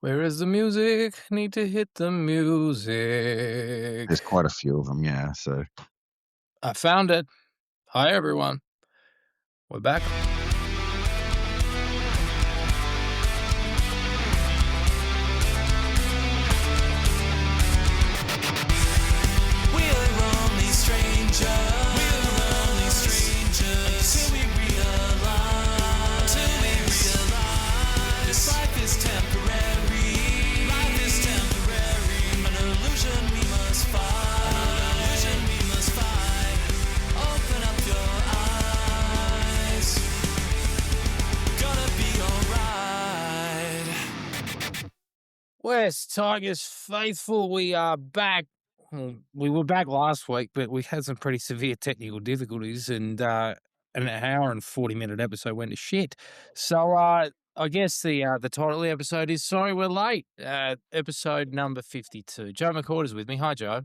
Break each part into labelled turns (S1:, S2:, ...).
S1: Where is the music? Need to hit the music.
S2: There's quite a few of them, yeah, so
S1: I found it. Hi, everyone. We're back.
S3: We're only strangers. We're only strangers. Till we realize. This life is temporary. Life is temporary. An illusion we must fight. An illusion we must fight. Open up your eyes. Gonna be alright.
S1: West Tigers faithful, we are back. Well, we were back last week, but we had some pretty severe technical difficulties, and an hour and 40-minute episode went to shit. So I guess the title of the episode is "Sorry We're Late." Episode number 52. Joe McCord is with me. Hi, Joe.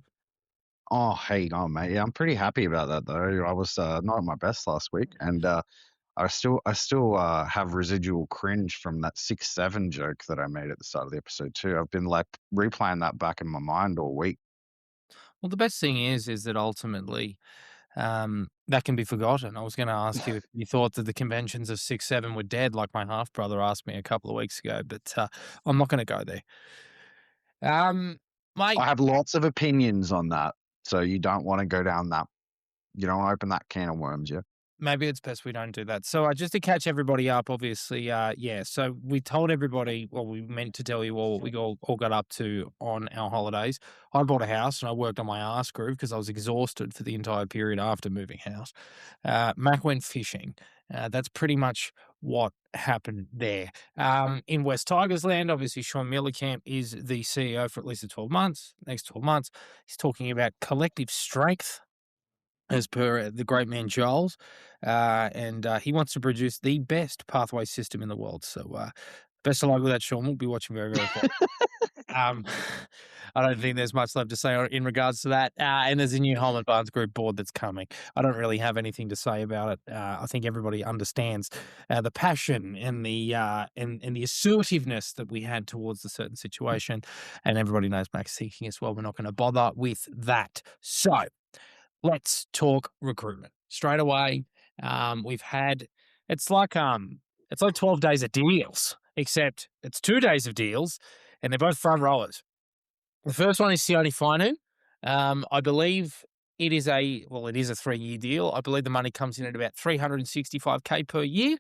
S2: oh, how you going, mate? Yeah, I'm pretty happy about that, though. I was not at my best last week, and I still have residual cringe from that 6-7 joke that I made at the start of the episode too. I've been like replaying that back in my mind all week.
S1: Well, the best thing is that ultimately that can be forgotten. I was going to ask you if you thought that the conventions of 6-7 were dead, like my half brother asked me a couple of weeks ago, but I'm not going to go there.
S2: I
S1: Mate,
S2: have lots of opinions on that, so you don't want to go down that. You don't want to open that can of worms, yeah.
S1: maybe it's best we don't do that. So just to catch everybody up, obviously, yeah. So we told everybody, well, we meant to tell you all what we all got up to on our holidays. I bought a house and I worked on my arse groove because I was exhausted for the entire period after moving house. Mac went fishing. That's pretty much what happened there. In West Tigers land, obviously, Sean Millercamp is the CEO for at least the 12 months. Next 12 months, he's talking about collective strength as per the great man Giles, and he wants to produce the best pathway system in the world. So, best of luck with that, Sean. We'll be watching very, very close. Um, I don't think there's much left to say in regards to that. And there's a new Home Advanced Group board that's coming. I don't really have anything to say about it. I think everybody understands the passion and and the assertiveness that we had towards a certain situation, and everybody knows Max thinking as well. We're not going to bother with that. So let's talk recruitment straight away. We've had it's like 12 days of deals, except it's 2 days of deals, and they're both front rowers. The first one is Sione Fainu. I believe it is a 3-year deal. I believe the money comes in at about 365K per year.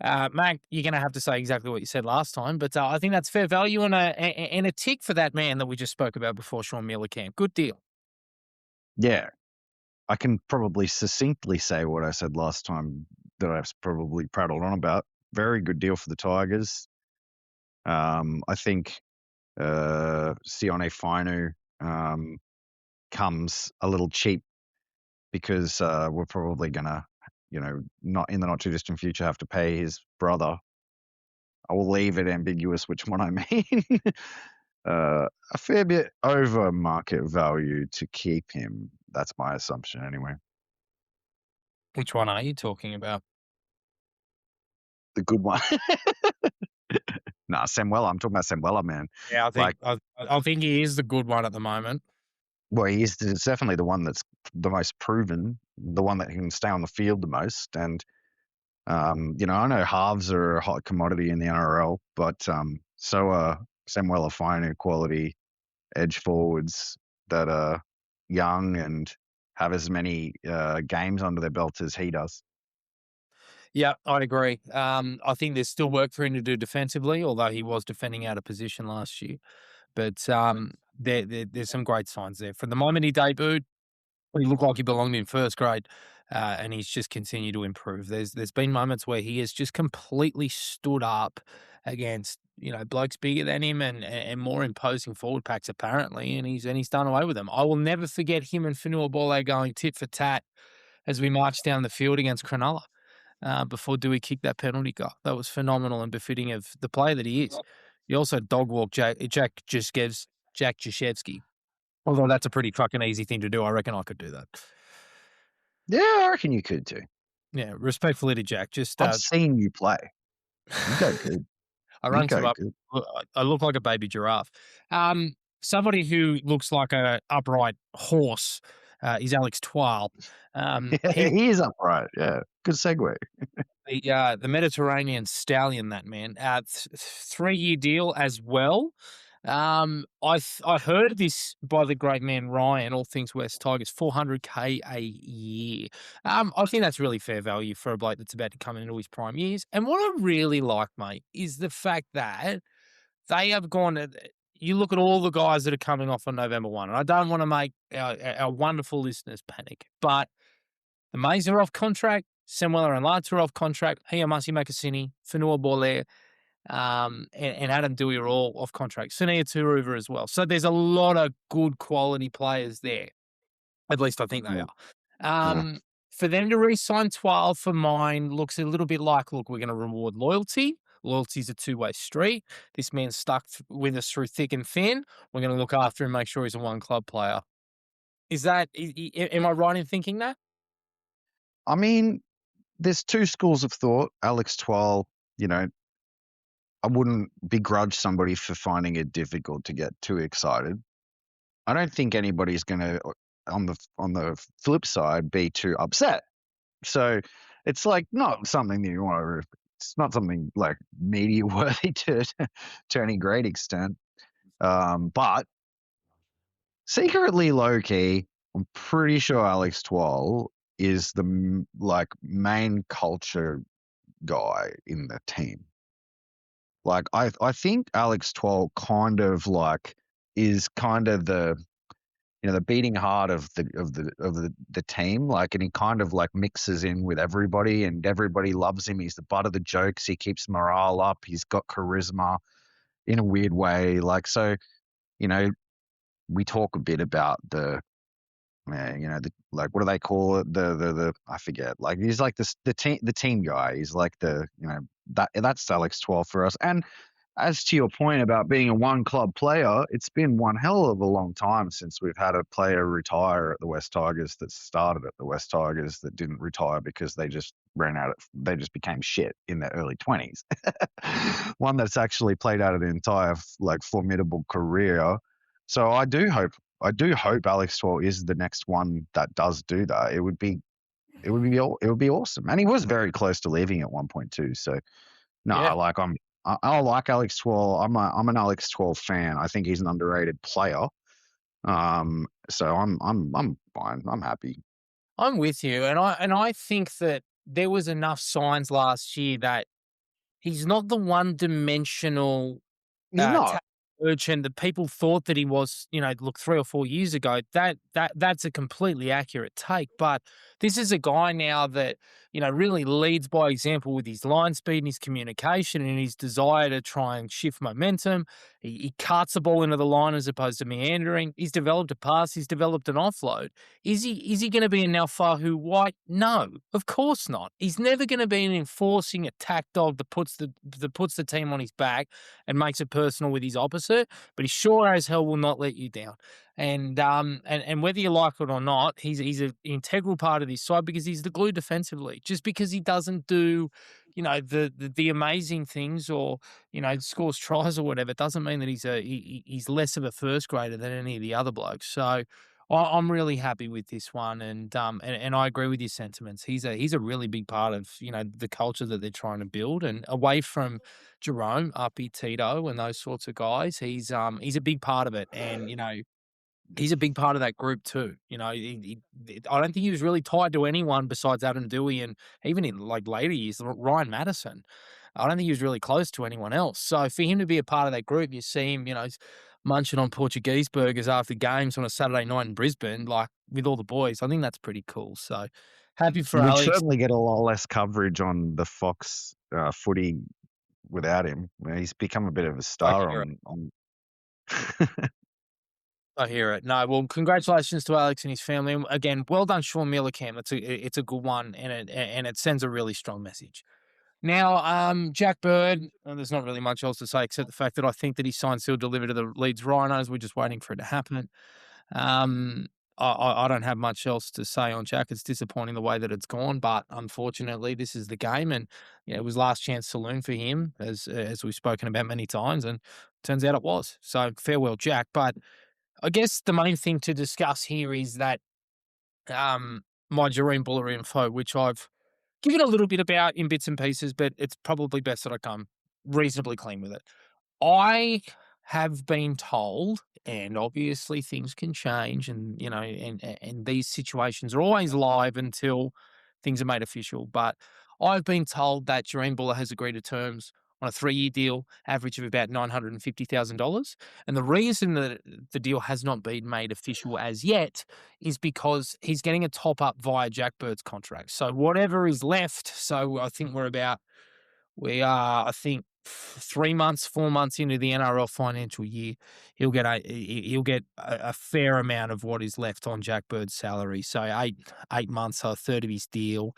S1: Mac, you're going to have to say exactly what you said last time, but I think that's fair value and a tick for that man that we just spoke about before, Sean Millercamp. Good deal.
S2: Yeah, I can probably succinctly say what I said last time that I've probably prattled on about. Very good deal for the Tigers. I think Sione Fainu comes a little cheap because we're probably gonna, not in the not too distant future, have to pay his brother. I will leave it ambiguous which one I mean. A fair bit over market value to keep him. That's my assumption anyway.
S1: Which one are you talking about?
S2: The good one. Nah, Samuela. I'm talking about Samuela, man.
S1: Yeah, I think
S2: Like,
S1: I think he is the good one at the moment.
S2: well, he's definitely the one that's the most proven, the one that can stay on the field the most. And, I know halves are a hot commodity in the NRL, but so are Samuela Fainu quality edge forwards that are young and have as many games under their belt as he does.
S1: Yeah, I'd agree. I think there's still work for him to do defensively, although he was defending out of position last year. But there's some great signs there. From the moment he debuted, he looked like he belonged in first grade, and he's just continued to improve. There's been moments where he has just completely stood up against blokes bigger than him and more imposing forward packs apparently, and he's done away with them. I will never forget him and Fanua Bole going tit for tat as we marched down the field against Cronulla. Before Dewey kicked that penalty goal. That was phenomenal and befitting of the player that he is. He also dog walked Jack Jashevsky. Although that's a pretty fucking easy thing to do. I reckon I could do that.
S2: Yeah, I reckon you could too.
S1: Yeah, respectfully to Jack. Just
S2: I've seen you play. You go good.
S1: I run some
S2: Okay,
S1: up.
S2: good.
S1: I look like a baby giraffe. Somebody who looks like a upright horse is Alex Twal. He's
S2: He is upright. Yeah, good segue.
S1: the Mediterranean stallion. That man, 3-year deal as well. I heard this by the great man Ryan, all things West Tigers, 400K a year. I think that's really fair value for a bloke that's about to come into his prime years. And what I really like, mate, is the fact that they have gone. You look at all the guys that are coming off on November 1, and I don't want to make our wonderful listeners panic, but the Mays are off contract, Samuela and Lance are off contract, Hiyamasi Makasini, Fanua Borlaire, and Adam Dewey are all off contract. Sunia Turuva as well. So there's a lot of good quality players there. At least I think they
S2: Mm,
S1: are.
S2: yeah.
S1: For them to re-sign 12 for mine looks a little bit like, look, we're going to reward loyalty. Loyalty's a two-way street. This man's stuck with us through thick and thin. We're going to look after him, make sure he's a one-club player. Is that? Am I right in thinking that?
S2: I mean, there's two schools of thought. Alex Twal, you know, I wouldn't begrudge somebody for finding it difficult to get too excited. I don't think anybody's going to, on the flip side, be too upset. So it's like not something that you want to. It's not something like media worthy to any great extent. But secretly low key, I'm pretty sure Alex Twal is the like main culture guy in the team. Like I think Alex Twal kind of like is kind of the the beating heart of the team, like, and he kind of like mixes in with everybody and everybody loves him. He's the butt of the jokes. He keeps morale up. He's got charisma in a weird way. Like, so, you know, we talk a bit about like, what do they call it? The I forget. Like, he's like the team guy. He's like that's Alex 12 for us. And as to your point about being a one club player, it's been one hell of a long time since we've had a player retire at the West Tigers that started at the West Tigers that didn't retire because they just they just became shit in their early 20s. One that's actually played out an entire like formidable career. So I do hope Alex Twal is the next one that does do that. It would be awesome. And he was very close to leaving at one point too. So no,
S1: Yeah.
S2: I like Alex Twal. I'm an Alex Twal fan. I think he's an underrated player. So I'm fine. I'm happy.
S1: I'm with you, and I think that there was enough signs last year that he's not the one-dimensional
S2: He's not.
S1: tackle urchin that people thought that he was. Look, 3 or 4 years ago, that's a completely accurate take. But this is a guy now that really leads by example with his line speed and his communication and his desire to try and shift momentum. He cuts the ball into the line as opposed to meandering. He's developed a pass. He's developed an offload. Is he going to be a Naufahu White? No, of course not. He's never going to be an enforcing attack dog that puts the team on his back and makes it personal with his opposite. But he sure as hell will not let you down. And whether you like it or not, he's an integral part of this side because he's the glue defensively. Just because he doesn't do, the amazing things or scores tries or whatever, doesn't mean that he's less of a first grader than any of the other blokes. So I'm really happy with this one, and I agree with your sentiments. He's a really big part of the culture that they're trying to build, and away from Jerome, Uppy, Tito, and those sorts of guys, he's a big part of it, and he's a big part of that group too. I don't think he was really tied to anyone besides Adam Dewey, and even in like later years, Ryan Madison. I don't think he was really close to anyone else. So for him to be a part of that group, you see him, munching on Portuguese burgers after games on a Saturday night in Brisbane, like with all the boys. I think that's pretty cool. So happy for
S2: We'd
S1: Alex.
S2: certainly get a lot less coverage on the Fox footy without him. He's become a bit of a star
S1: hear it.
S2: on
S1: I hear it. No, well, congratulations to Alex and his family. And again, well done, Sean Millicam. It's a good one, and it sends a really strong message. Now, Jack Bird, there's not really much else to say except the fact that I think that he signed, sealed, delivered to the Leeds Rhinos. We're just waiting for it to happen. I don't have much else to say on Jack. It's disappointing the way that it's gone, but unfortunately, this is the game, and it was last chance saloon for him, as we've spoken about many times, and turns out it was. So farewell, Jack. But I guess the main thing to discuss here is that my Jareen Buller info, which I've given a little bit about in bits and pieces, but it's probably best that I come reasonably clean with it. I have been told, and obviously things can change, and and these situations are always live until things are made official. But I've been told that Jareen Buller has agreed to terms on a 3-year deal, average of about $950,000. And the reason that the deal has not been made official as yet is because he's getting a top up via Jack Bird's contract. So whatever is left, so I think we are, I think, 3 months, 4 months into the NRL financial year, he'll get a fair amount of what is left on Jack Bird's salary. So 8 months, so a third of his deal,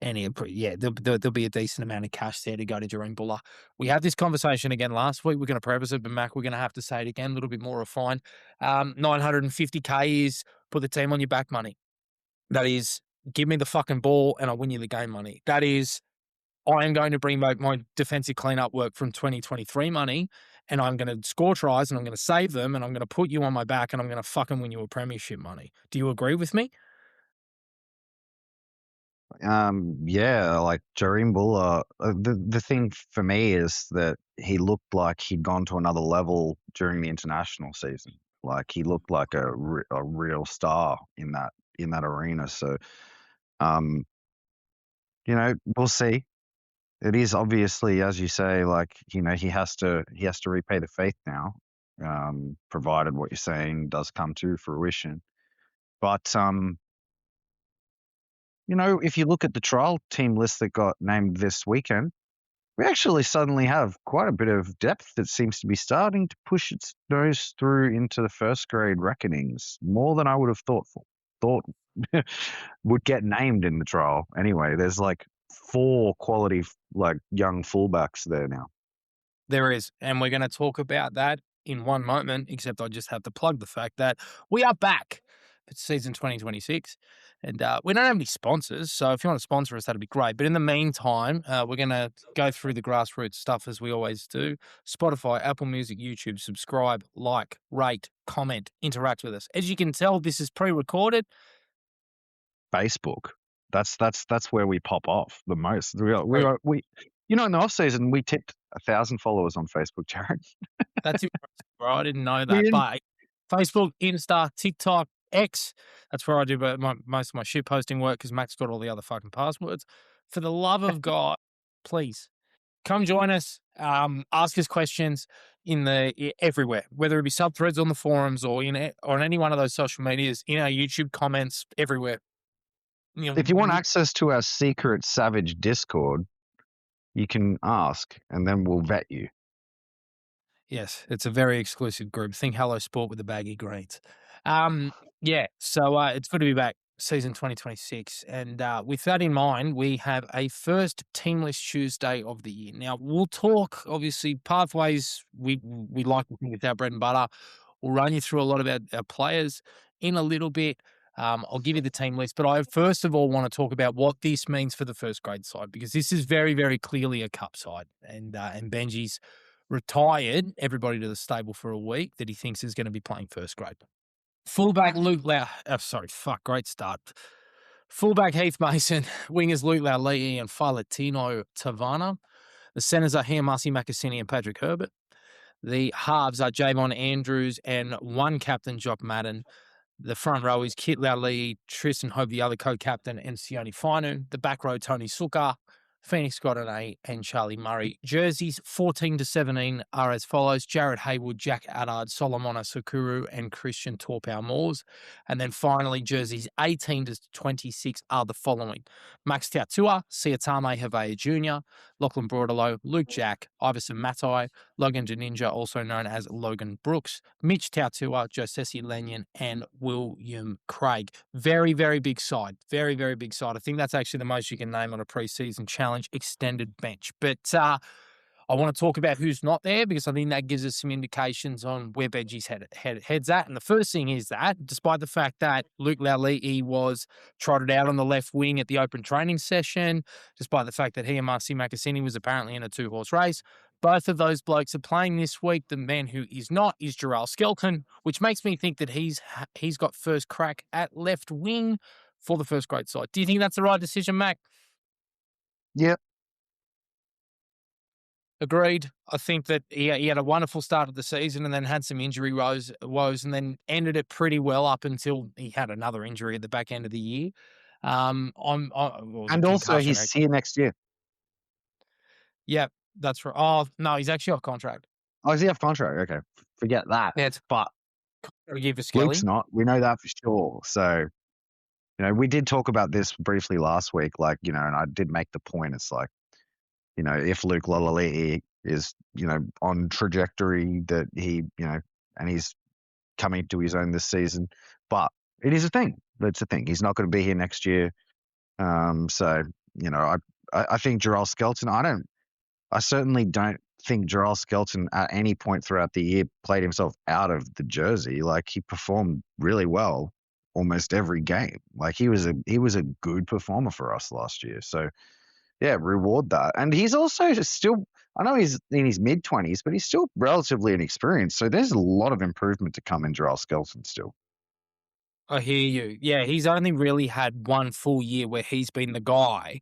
S1: and there'll be a decent amount of cash there to go to Jareen Buller. We had this conversation again last week. We're going to preface it, but Mac, we're going to have to say it again, a little bit more refined. 950K is put the team on your back money. That is, give me the fucking ball and I'll win you the game money. That is, I am going to bring back my defensive cleanup work from 2023 money, and I'm going to score tries and I'm going to save them, and I'm going to put you on my back, and I'm going to fucking win you a premiership money. Do you agree with me?
S2: Yeah, like Jareem Buller. The thing for me is that he looked like he'd gone to another level during the international season. Like he looked like a real star in that arena. So, um, we'll see. It is obviously, as you say, like he has to repay the faith now, provided what you're saying does come to fruition. But if you look at the trial team list that got named this weekend, we actually suddenly have quite a bit of depth that seems to be starting to push its nose through into the first grade reckonings, more than I would have thought would get named in the trial. Anyway, there's like 4 quality like young fullbacks there now.
S1: There is, and we're going to talk about that in one moment, except I just have to plug the fact that we are back for season 2026, and we don't have any sponsors, so if you want to sponsor us, that'd be great. But in the meantime, we're going to go through the grassroots stuff as we always do. Spotify, Apple Music, YouTube, subscribe, like, rate, comment, interact with us. As you can tell, this is pre-recorded.
S2: Facebook. That's where we pop off the most. We in the off season we tipped 1,000 followers on Facebook, Jared.
S1: That's impressive, bro. I didn't know that. But Facebook, Insta, TikTok, X, that's where I do most of my shit posting work, because Mac's got all the other fucking passwords. For the love of God, please come join us. Ask us questions everywhere, whether it be subthreads on the forums or on any one of those social medias, in our YouTube comments, everywhere.
S2: If you want access to our secret savage Discord, you can ask, and then we'll vet you.
S1: Yes, it's a very exclusive group. Think Hello Sport with the baggy greens. So it's good to be back, season 2026. And with that in mind, we have a first Teamless Tuesday of the year. Now, we'll talk, obviously, pathways. We like to think it's our bread and butter. We'll run you through a lot of our players in a little bit. I'll give you the team list, but I first of all want to talk about what this means for the first grade side, because this is very, very clearly a cup side, and Benji's retired everybody to the stable for a week that he thinks is going to be playing first grade. Fullback Luke Lau, great start. Fullback Heath Mason, wingers Luke Laulii and Filatino Tavana. The centers are Hiamasi Makasini and Patrick Herbert. The halves are Javon Andrews and one captain, Jock Madden. The front row is Kit Laulii, Tristan Hope, the other co-captain, and Sione Fainu. The back row, Tony Suka, Phoenix Godinay, and Charlie Murray. Jerseys 14 to 17 are as follows: Jared Haywood, Jack Addard, Solomona Sakuru, and Christian Torpau-Moores. And then finally, jerseys 18 to 26 are the following: Max Tautua, Siatame Havea Jr., Lachlan Broadalow, Luke Jack, Iverson Matai, Logan Janinja, also known as Logan Brooks, Mitch Tautua, Josesi Lenyon, and William Craig. Very, very big side. Very, very big side. I think that's actually the most you can name on a preseason challenge extended bench. But I want to talk about who's not there because I think that gives us some indications on where Benji's heads at. And the first thing is that, despite the fact that Luke Laulii was trotted out on the left wing at the open training session, despite the fact that he and Marcy Makasini was apparently in a 2-horse race, both of those blokes are playing this week. The man who is not is Jarrell Skelton, which makes me think that he's got first crack at left wing for the first grade side. Do you think that's the right decision, Mac?
S2: Yeah.
S1: Agreed. I think that he had a wonderful start of the season and then had some injury woes and then ended it pretty well up until he had another injury at the back end of the year. Was a
S2: And also,
S1: concussion.
S2: he's here next year.
S1: Yeah, that's right. Oh, no, he's actually off contract.
S2: Oh, does he have contract? Okay. Forget that.
S1: Yeah, it's
S2: But
S1: a year for Skelly.
S2: Luke's not. We know that for sure. So, we did talk about this briefly last week, and I did make the point. It's like, if Luke Laulii is, on trajectory that he, and he's coming to his own this season, but it is a thing. It's a thing. He's not going to be here next year. So, I think Jarrell Skelton, I certainly don't think Jarrell Skelton at any point throughout the year played himself out of the jersey. Like, he performed really well almost every game. Like, he was a good performer for us last year. So, yeah, reward that. And he's also still, I know he's in his mid-20s, but he's still relatively inexperienced. So there's a lot of improvement to come in Jarrell Skelton still.
S1: I hear you. Yeah, he's only really had one full year where he's been the guy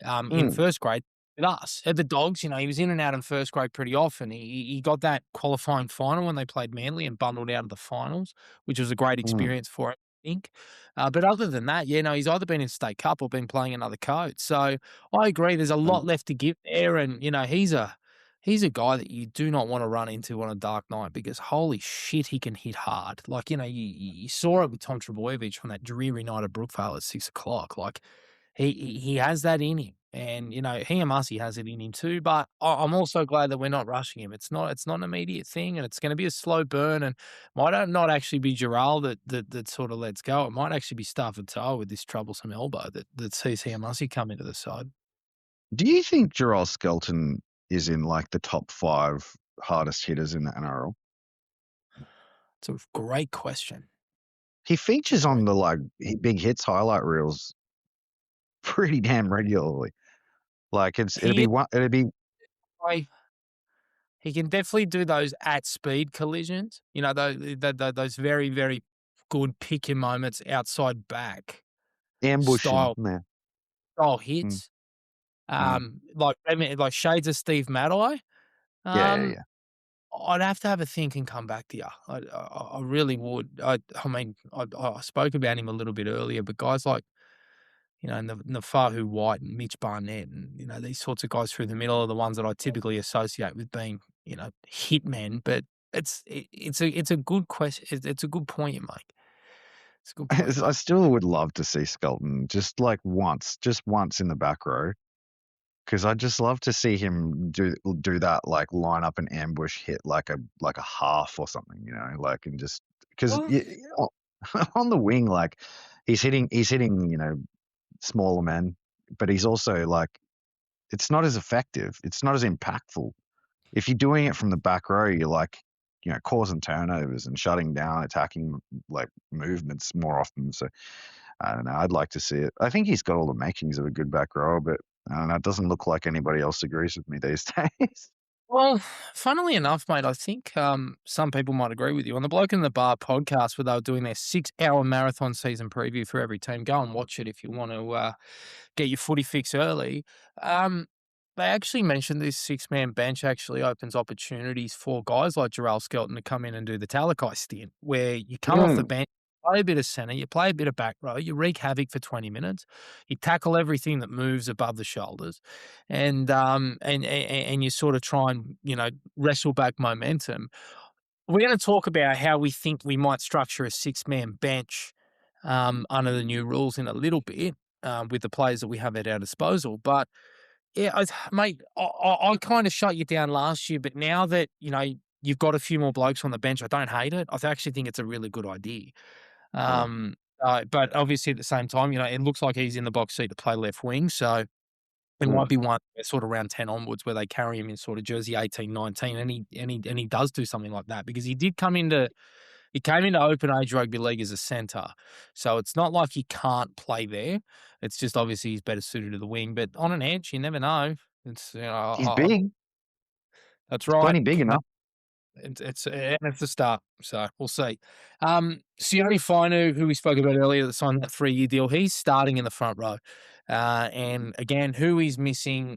S1: in first grade with us. At the Dogs, he was in and out in first grade pretty often. He got that qualifying final when they played Manly and bundled out of the finals, which was a great experience for him, I think. But other than that, he's either been in State Cup or been playing another code. So I agree. There's a lot left to give there, and he's a guy that you do not want to run into on a dark night because holy shit, he can hit hard. Like, you saw it with Tom Trebojevic on that dreary night at Brookvale at 6:00. Like, he has that in him. And, he and Marcy has it in him too. But I'm also glad that we're not rushing him. It's not an immediate thing, and it's going to be a slow burn. And might not actually be Jarrell that sort of lets go. It might actually be Stafford-Toa with this troublesome elbow that sees he and Marcy come into the side.
S2: Do you think Jarrell Skelton is in like the top 5 hardest hitters in the NRL?
S1: It's a great question.
S2: He features on the big hits highlight reels pretty damn regularly. Like it'll be
S1: he can definitely do those at speed collisions. Those very, very good pick your moments outside back
S2: ambushing
S1: style hits. Like shades of Steve Maddai.
S2: Yeah.
S1: I'd have to have a think and come back to you. I really would. I spoke about him a little bit earlier, but guys like, Nafahu White and Mitch Barnett and, these sorts of guys through the middle are the ones that I typically associate with being, hitmen. But it's a good question. It's a good point you make. It's a good point.
S2: I still would love to see Skelton just once in the back row. Because I'd just love to see him do that, like line up an ambush hit, like a half or something, and just because on the wing, like he's hitting, smaller men, but he's also like, it's not as effective, it's not as impactful. If you're doing it from the back row, you're like, causing turnovers and shutting down attacking like movements more often. So I don't know. I'd like to see it. I think he's got all the makings of a good back row, but I don't know. It doesn't look like anybody else agrees with me these days.
S1: Well, funnily enough, mate, I think some people might agree with you. On the Bloke in the Bar podcast, where they were doing their 6-hour marathon season preview for every team, go and watch it if you want to get your footy fix early. They actually mentioned this 6-man bench actually opens opportunities for guys like Jarrell Skelton to come in and do the Talakai stint, where you come off the bench, play a bit of centre, you play a bit of back row, you wreak havoc for 20 minutes, you tackle everything that moves above the shoulders, and you sort of try and, wrestle back momentum. We're going to talk about how we think we might structure a 6-man bench under the new rules in a little bit with the players that we have at our disposal. But, yeah, mate, I kind of shut you down last year, but now that, you've got a few more blokes on the bench, I don't hate it. I actually think it's a really good idea. But obviously at the same time, it looks like he's in the box seat to play left wing. So There might
S2: Mm.
S1: be one sort of around 10 onwards where they carry him in sort of jersey 18, 19, and he does do something like that because he came into open age rugby league as a centre. So it's not like he can't play there. It's just obviously he's better suited to the wing. But on an edge, you never know. It's
S2: He's big.
S1: that's
S2: He's
S1: right.
S2: plenty big enough.
S1: It's a start, so we'll see. Sione Fainu, who we spoke about earlier, that signed that 3-year deal, he's starting in the front row. And again, who is missing?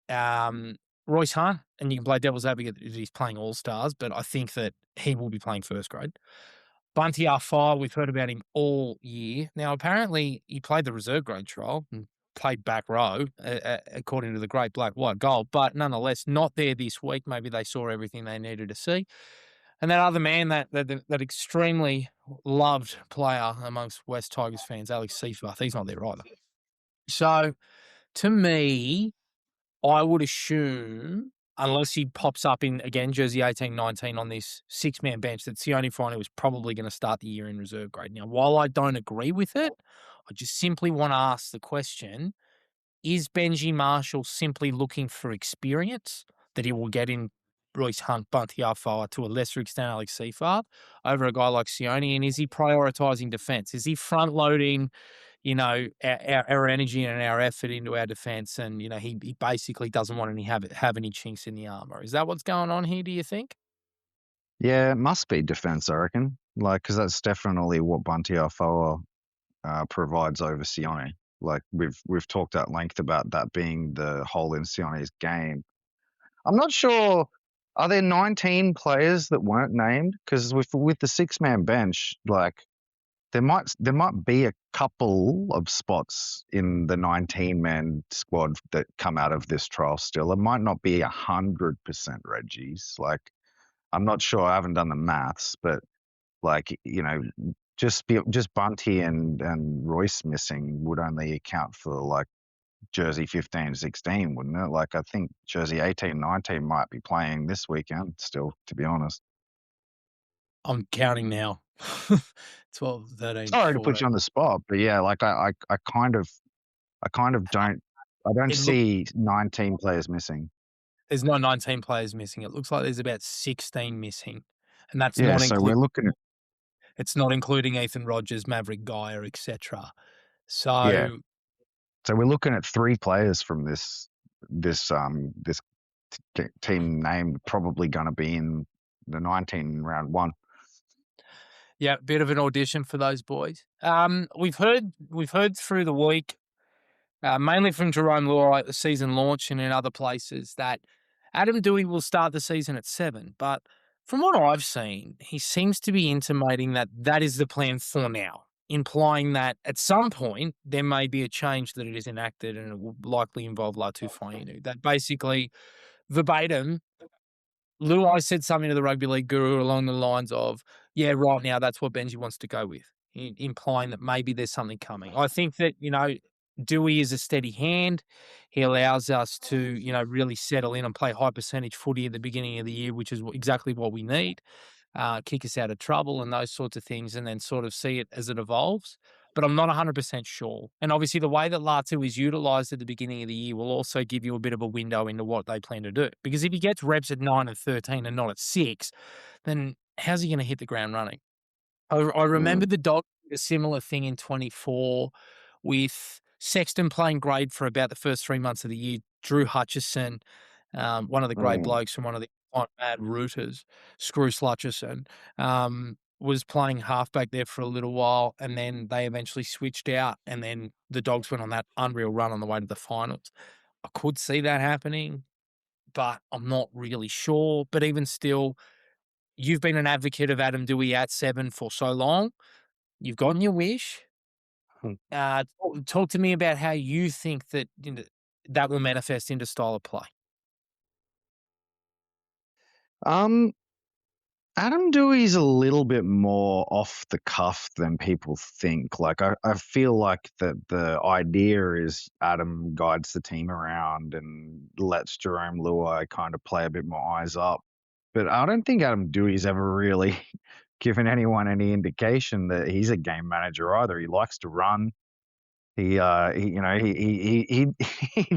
S1: Royce Hunt, and you can play devil's advocate that he's playing All Stars, but I think that he will be playing first grade. Bunty Arfire, we've heard about him all year. Now, apparently, he played the reserve grade trial and played back row, according to the Great Black White Gold, but nonetheless, not there this week. Maybe they saw everything they needed to see. And that other man, that extremely loved player amongst West Tigers fans, Alex Seaforth, he's not there either. So, to me, I would assume, unless he pops up in, again, jersey 18, 19 on this six-man bench, that Sione Fainu was probably going to start the year in reserve grade. Now, while I don't agree with it, I just simply want to ask the question, is Benji Marshall simply looking for experience that he will get in Royce Hunt, Bunty Arfire, to a lesser extent Alex Seaforth, over a guy like Sione? And is he prioritising defence? Is he front-loading our energy and our effort into our defence, and he basically doesn't want have any chinks in the armour? Is that what's going on here? Do you think?
S2: Yeah, it must be defense, I reckon. Like, because that's definitely what Bunty Afoa provides over Sione. Like we've talked at length about that being the hole in Sione's game. I'm not sure. Are there 19 players that weren't named? Because with the 6-man bench, like there might be a couple of spots in the 19-man squad that come out of this trial still. It might not be 100% Reggie's. Like, I'm not sure. I haven't done the maths, but like just Bunty and Royce missing would only account for like jersey 15, 16, wouldn't it? Like, I think jersey 18, 19 might be playing this weekend still, to be honest.
S1: I'm counting now. 12, 13,
S2: Sorry to put
S1: 14.
S2: you on the spot, but yeah, like I kind of don't
S1: It
S2: see 19 players missing.
S1: There's no 19 players missing. It looks like there's about 16 missing, and that's
S2: Yeah,
S1: not
S2: so we're looking at
S1: it's not including Ethan Rogers, Maverick Geyer, etc.
S2: yeah.
S1: So
S2: So we're looking at 3 players from this team name probably going to be in the 19 round 1.
S1: yeah, bit of an audition for those boys. We've heard through the week, mainly from Jerome Luai at the season launch and in other places, that Adam Doueihi will start the season at 7. But from what I've seen, he seems to be intimating that is the plan for now, implying that at some point there may be a change that it is enacted and it will likely involve Latu Fainu. That basically, verbatim, Luai said something to the rugby league guru along the lines of, yeah, right now that's what Benji wants to go with, implying that maybe there's something coming. I think that, Dewey is a steady hand. He allows us to, really settle in and play high percentage footy at the beginning of the year, which is exactly what we need. Kick us out of trouble and those sorts of things, and then sort of see it as it evolves. But I'm not 100% sure. And obviously the way that Latu is utilised at the beginning of the year will also give you a bit of a window into what they plan to do. Because if he gets reps at 9 and 13 and not at 6, then how's he going to hit the ground running? I remember the Dog a similar thing in 24 with Sexton playing grade for about the first 3 months of the year. Drew Hutchison, one of the great blokes from one of the mad rooters, Screw Slutchison, was playing halfback there for a little while, and then they eventually switched out, and then the Dogs went on that unreal run on the way to the finals. I could see that happening, but I'm not really sure. But even still, you've been an advocate of Adam Doueihi at 7 for so long. You've gotten your wish. Talk to me about how you think that that will manifest into style of play.
S2: Adam Dewey's a little bit more off the cuff than people think. Like, I feel like the idea is Adam guides the team around and lets Jerome Luai kind of play a bit more eyes up. But I don't think Adam Dewey's ever really given anyone any indication that he's a game manager either. He likes to run. He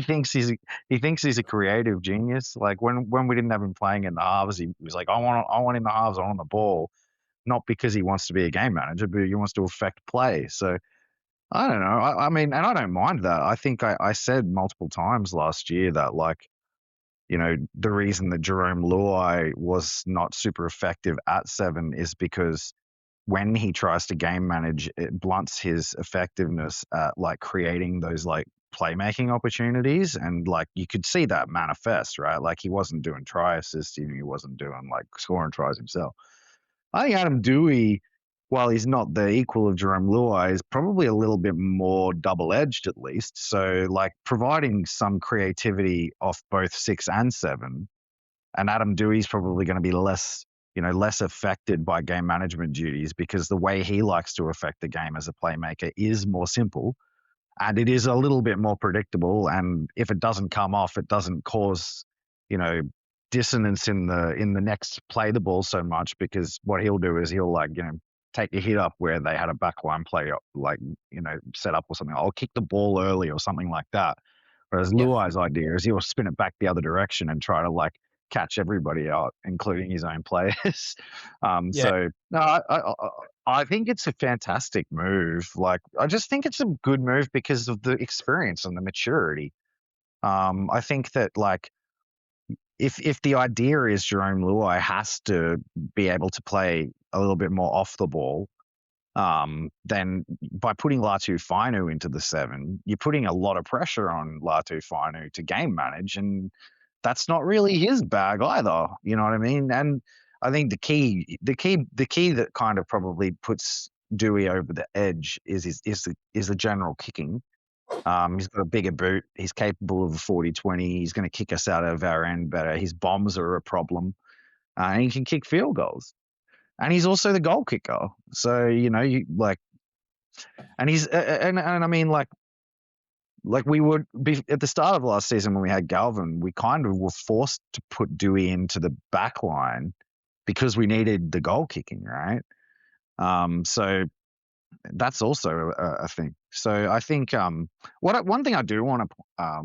S2: thinks he's a creative genius. Like when we didn't have him playing in the halves, he was like, I want in the halves, I want the ball, not because he wants to be a game manager, but he wants to affect play. So I don't know. I mean, and I don't mind that. I think I said multiple times last year that, like, the reason that Jerome Luai was not super effective at 7 is because when he tries to game manage, it blunts his effectiveness at, like, creating those, like, playmaking opportunities, and, like, you could see that manifest, right? Like, he wasn't doing try assists, he wasn't doing, like, scoring tries himself. I think Adam Dewey, while he's not the equal of Jerome Luai, is probably a little bit more double-edged at least. So, like, providing some creativity off both 6 and 7, and Adam Dewey's probably going to be less affected by game management duties because the way he likes to affect the game as a playmaker is more simple, and it is a little bit more predictable. And if it doesn't come off, it doesn't cause, you know, dissonance in the next play the ball so much, because what he'll do is he'll, like, take a hit up where they had a backline play like, set up or something. I'll kick the ball early or something like that. Whereas
S1: Yeah.
S2: Luai's idea is he'll spin it back the other direction and try to, like, catch everybody out, including his own players.
S1: Yeah.
S2: So no, I think it's a fantastic move. Like, I just think it's a good move because of the experience and the maturity. I think that, like, if the idea is Jerome Luai has to be able to play a little bit more off the ball, then by putting Latu Fainu into the 7, you're putting a lot of pressure on Latu Fainu to game manage, and that's not really his bag either. You know what I mean? And I think the key that kind of probably puts Dewey over the edge is the general kicking. He's got a bigger boot. He's capable of a 40-20. He's going to kick us out of our end better. His bombs are a problem, and he can kick field goals. And he's also the goal kicker. So, you like, and he's and I mean, like we would be at the start of last season when we had Galvin, we kind of were forced to put Dewey into the back line because we needed the goal kicking, right? So that's also a thing. So I think one thing I do want to I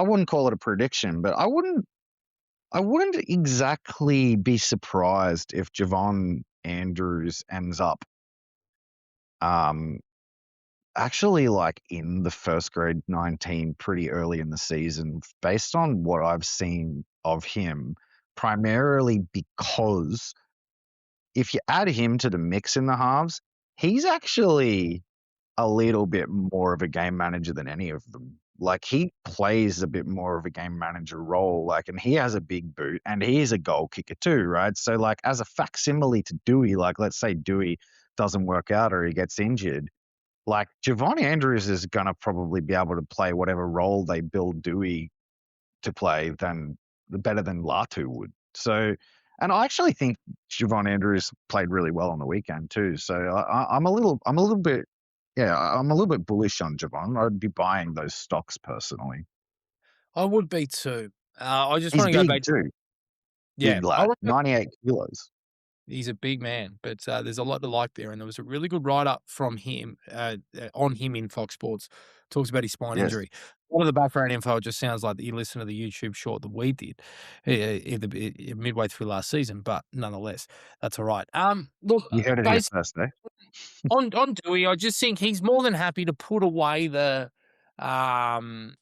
S2: wouldn't call it a prediction, but I wouldn't exactly be surprised if Javon Andrews ends up actually, like, in the first grade 19 pretty early in the season, based on what I've seen of him, primarily because if you add him to the mix in the halves, he's actually a little bit more of a game manager than any of them. Like, he plays a bit more of a game manager role, like, and he has a big boot and he is a goal kicker too, right? So, like, as a facsimile to Dewey, like, let's say Dewey doesn't work out or he gets injured, like, Javon Andrews is going to probably be able to play whatever role they build Dewey to play better than Latu would. So, and I actually think Javon Andrews played really well on the weekend too. So I'm a little bit bullish on Javon. I'd be buying those stocks personally.
S1: I would be too. I just
S2: He's
S1: want to go
S2: big
S1: back.
S2: too.
S1: Yeah,
S2: Big lad, 98 kilos.
S1: he's a big man, but there's a lot to like there. And there was a really good write up from him on him in Fox Sports. Talks about his spine
S2: Yes.
S1: injury. A lot of the background info just sounds like you listen to the YouTube short that we did midway through last season, but nonetheless, that's all right. Look,
S2: You heard it here first, eh?
S1: on Dewey, I just think he's more than happy to put away the, sort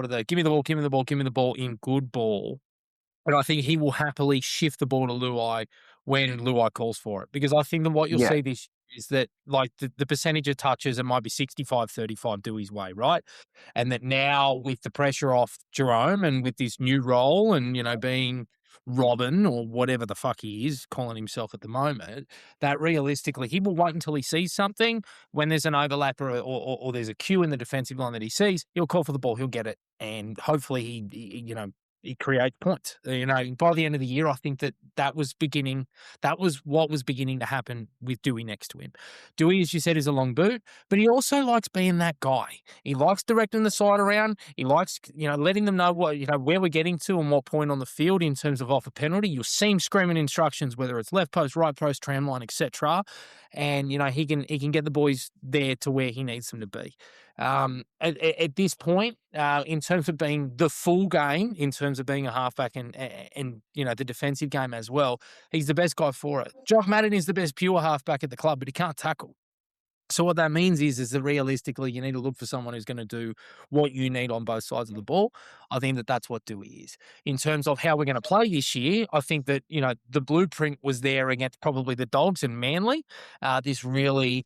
S1: of the give me the ball, give me the ball, give me the ball in good ball. But I think he will happily shift the ball to Luai when Luai calls for it. Because I think that what you'll
S2: Yeah.
S1: see this year is that, like, the percentage of touches, it might be 65-35 Dewey's way, right? And that now with the pressure off Jerome and with this new role and, being Robin or whatever the fuck he is calling himself at the moment, that realistically he will wait until he sees something. When there's an overlap or there's a cue in the defensive line that he sees, he'll call for the ball, he'll get it. And hopefully he he creates points. By the end of the year, I think that was what was beginning to happen with Dewey next to him. Dewey, as you said, is a long boot, but he also likes being that guy. He likes directing the side around. He likes, letting them know where we're getting to and what point on the field in terms of off a penalty. You'll see him screaming instructions, whether it's left post, right post, tram line, etc. And he can get the boys there to where he needs them to be. At this point, in terms of being the full game, in terms of being a halfback and the defensive game as well, he's the best guy for it. Jock Madden is the best pure halfback at the club, but he can't tackle. So what that means is that realistically, you need to look for someone who's going to do what you need on both sides of the ball. I think that's what Dewey is. In terms of how we're going to play this year, I think that, the blueprint was there against probably the Dogs and Manly. This really,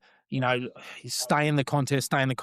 S1: stay in the contest, and,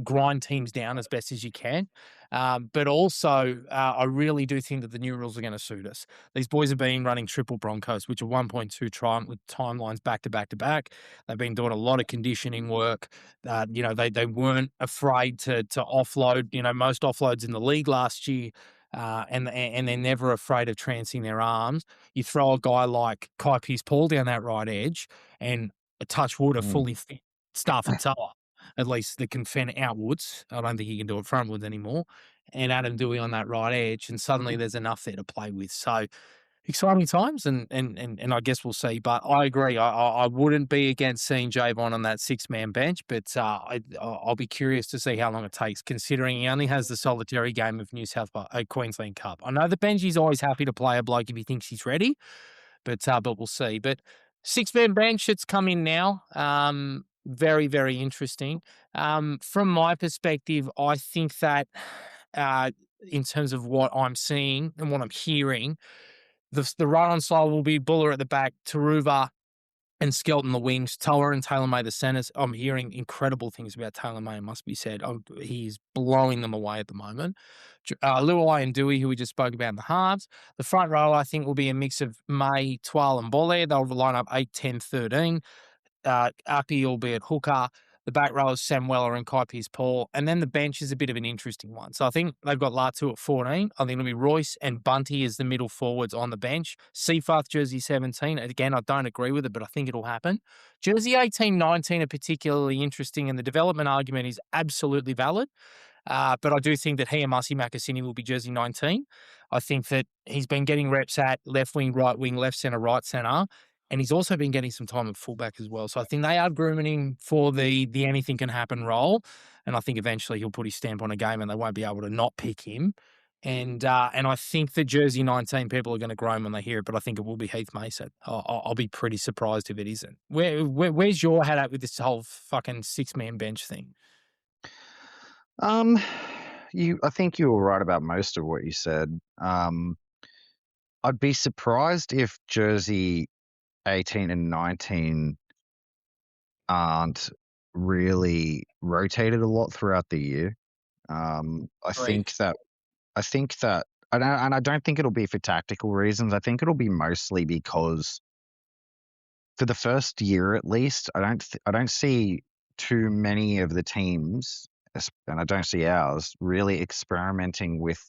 S1: grind teams down as best as you can. But also, I really do think that the new rules are going to suit us. These boys have been running triple Broncos, which are 1.2 with timelines back to back to back. They've been doing a lot of conditioning work. They weren't afraid to offload. Most offloads in the league last year. And they're never afraid of trancing their arms. You throw a guy like Kai Pearce-Paul down that right edge, and a touch wood, a fully fit Stafford Tower, at least that can fend outwards. I don't think he can do it frontwards anymore. And Adam Dewey on that right edge, and suddenly there's enough there to play with. So exciting times, and I guess we'll see. But I agree. I wouldn't be against seeing Javon on that 6-man bench, but I'll be curious to see how long it takes, considering he only has the solitary game of Queensland Cup. I know that Benji's always happy to play a bloke if he thinks he's ready, but we'll see. But 6-man bench, it's come in now. Very, very interesting. From my perspective, I think that in terms of what I'm seeing and what I'm hearing, the run-on side will be Buller at the back, Taruva and Skelton the wings, Toa and Taylor May the centres. I'm hearing incredible things about Taylor May, must be said. He's blowing them away at the moment. Luai and Dewey, who we just spoke about in the halves. The front row, I think, will be a mix of May, Twal and Bolle. They'll line up 8, 10, 13. Aki will be at hooker. The back row is Sam Weller and Kai Pearce-Paul. And then the bench is a bit of an interesting one. So I think they've got Latu at 14. I think it'll be Royce and Bunty as the middle forwards on the bench. Seafarth, jersey 17. Again, I don't agree with it, but I think it'll happen. Jersey 18, 19 are particularly interesting, and the development argument is absolutely valid. But I do think that he and Masi Makasini will be jersey 19. I think that he's been getting reps at left wing, left centre, right centre. And he's also been getting some time at fullback as well. So I think they are grooming him for the anything can happen role. And I think eventually he'll put his stamp on a game and they won't be able to not pick him. And I think the jersey 19 people are going to groan when they hear it, but I think it will be Heath Mason. I'll be pretty surprised if it isn't. Where's your head at with this whole fucking 6-man bench thing?
S2: I think you were right about most of what you said. I'd be surprised if jersey 18 and 19 aren't really rotated a lot throughout the year. I think that, and I don't think it'll be for tactical reasons. I think it'll be mostly because for the first year at least, I don't see too many of the teams, and I don't see ours, really experimenting with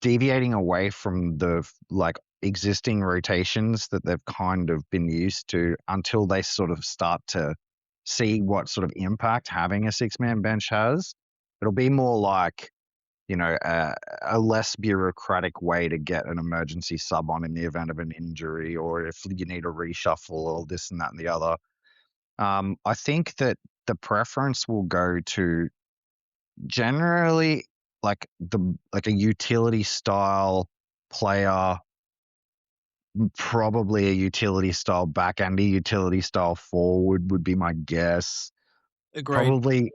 S2: deviating away from the existing rotations that they've kind of been used to until they sort of start to see what sort of impact having a 6-man bench has. It'll be more like, a less bureaucratic way to get an emergency sub on in the event of an injury, or if you need a reshuffle or this and that and the other. I think that the preference will go to generally a utility style player, probably a utility style back and a utility style forward would be my guess.
S1: Agreed.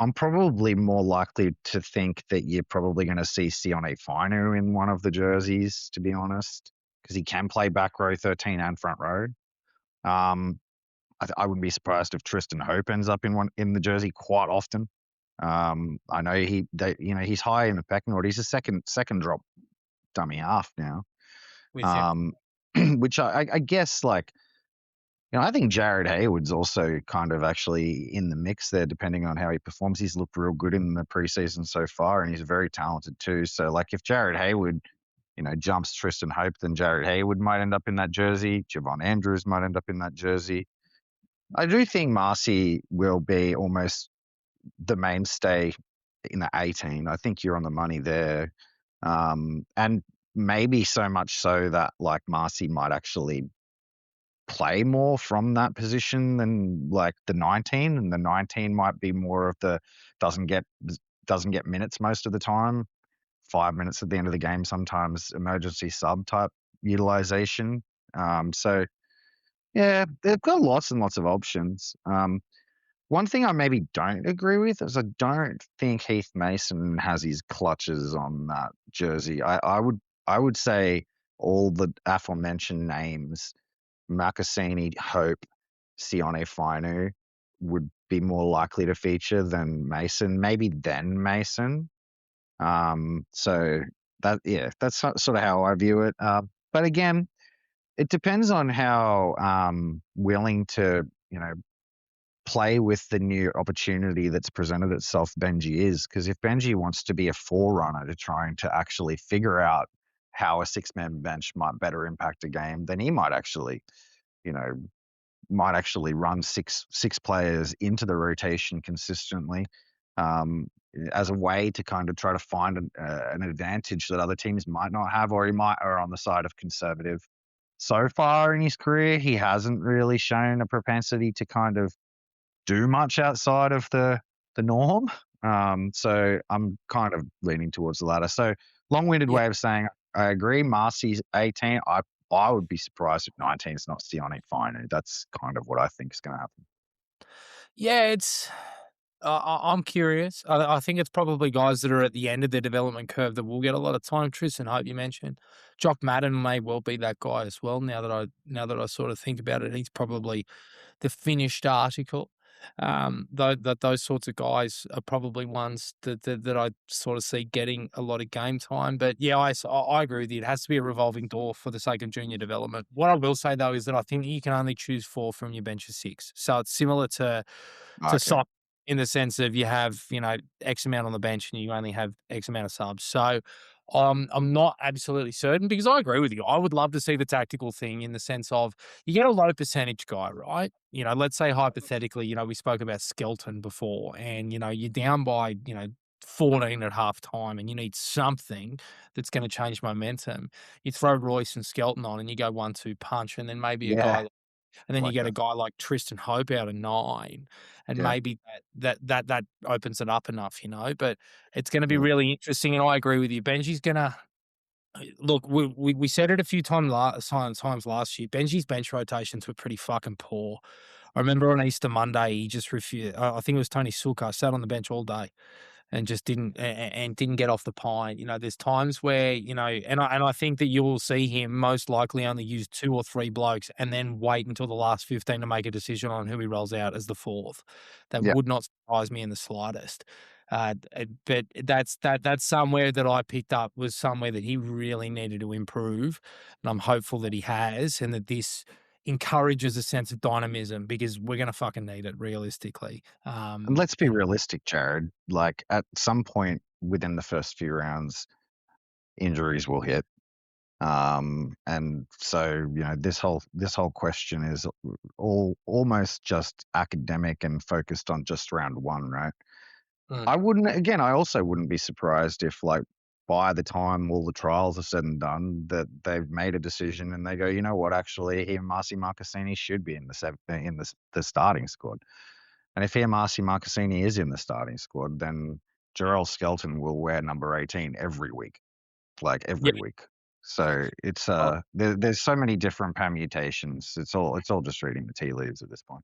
S2: I'm probably more likely to think that you're probably going to see Sione Fainu in one of the jerseys, to be honest, because he can play back row 13 and front row. I wouldn't be surprised if Tristan Hope ends up in the jersey quite often. I know he's high in the pecking order. He's a second drop dummy half now. Which I guess I think Jared Hayward's also kind of actually in the mix there, depending on how he performs. He's looked real good in the preseason so far, and he's very talented too. So, like, if Jared Hayward, jumps Tristan Hope, then Jared Hayward might end up in that jersey. Javon Andrews might end up in that jersey. I do think Marcy will be almost the mainstay in the 18. I think you're on the money there. And maybe so much so that, like, Marcy might actually play more from that position than like the 19, and the 19 might be more of the doesn't get minutes most of the time, 5 minutes at the end of the game, sometimes emergency sub type utilization. So yeah, they've got lots and lots of options. One thing I maybe don't agree with is I don't think Heath Mason has his clutches on that jersey. I would say all the aforementioned names, Makasini, Hope, Sione Fainu, would be more likely to feature than Mason, maybe then Mason. So that's sort of how I view it. But again, it depends on how willing to play with the new opportunity that's presented itself Benji is. Because if Benji wants to be a forerunner to trying to actually figure out how a six-man bench might better impact a game, then he might actually run six players into the rotation consistently, as a way to kind of try to find an advantage that other teams might not have, or he might err on the side of conservative. So far in his career, he hasn't really shown a propensity to kind of do much outside of the norm. So I'm kind of leaning towards the latter. So long-winded way of saying I agree. Marcy's 18. I would be surprised if 19 is not Sione Fainu. That's kind of what I think is going to happen.
S1: Yeah, it's. I'm curious. I think it's probably guys that are at the end of their development curve that will get a lot of time. Tristan Hope, you mentioned. Jock Madden may well be that guy as well. Now that I sort of think about it, he's probably the finished article. Those sorts of guys are probably ones that I sort of see getting a lot of game time. But yeah, I agree with you. It has to be a revolving door for the sake of junior development. What I will say though is that I think you can only choose 4 from your bench of 6. So it's similar to soccer in the sense of you have X amount on the bench and you only have X amount of subs. So I'm not absolutely certain, because I agree with you. I would love to see the tactical thing in the sense of you get a low percentage guy, right? Let's say hypothetically, we spoke about Skelton before, and you're down by 14 at half time and you need something that's going to change momentum. You throw Royce and Skelton on and you go 1-2 punch, and then maybe a guy, and then you get a guy like Tristan Hope out of 9, and maybe that opens it up enough, But it's going to be really interesting, and I agree with you. Benji's going to look. We said it a few times last year. Benji's bench rotations were pretty fucking poor. I remember on Easter Monday he just refused. I think it was Tony Suka sat on the bench all day and just didn't get off the pine. There's times where, and I think that you will see him most likely only use 2 or 3 blokes and then wait until the last 15 to make a decision on who he rolls out as the 4th. That would not surprise me in the slightest. But that's somewhere that I picked up, was somewhere that he really needed to improve. And I'm hopeful that he has, and that this encourages a sense of dynamism, because we're going to fucking need it realistically.
S2: And let's be realistic, Jared. Like, at some point within the first few rounds, injuries will hit. And so, this whole question is almost just academic and focused on just round 1, right? I also wouldn't be surprised if, like, by the time all the trials are said and done, that they've made a decision and they go, you know what, actually, here Marcy Marcassini should be in the starting squad. And if here Marcy Marcassini is in the starting squad, then Jarrell Skelton will wear number 18 every week, like every week. So it's there's so many different permutations. It's all just reading the tea leaves at this point.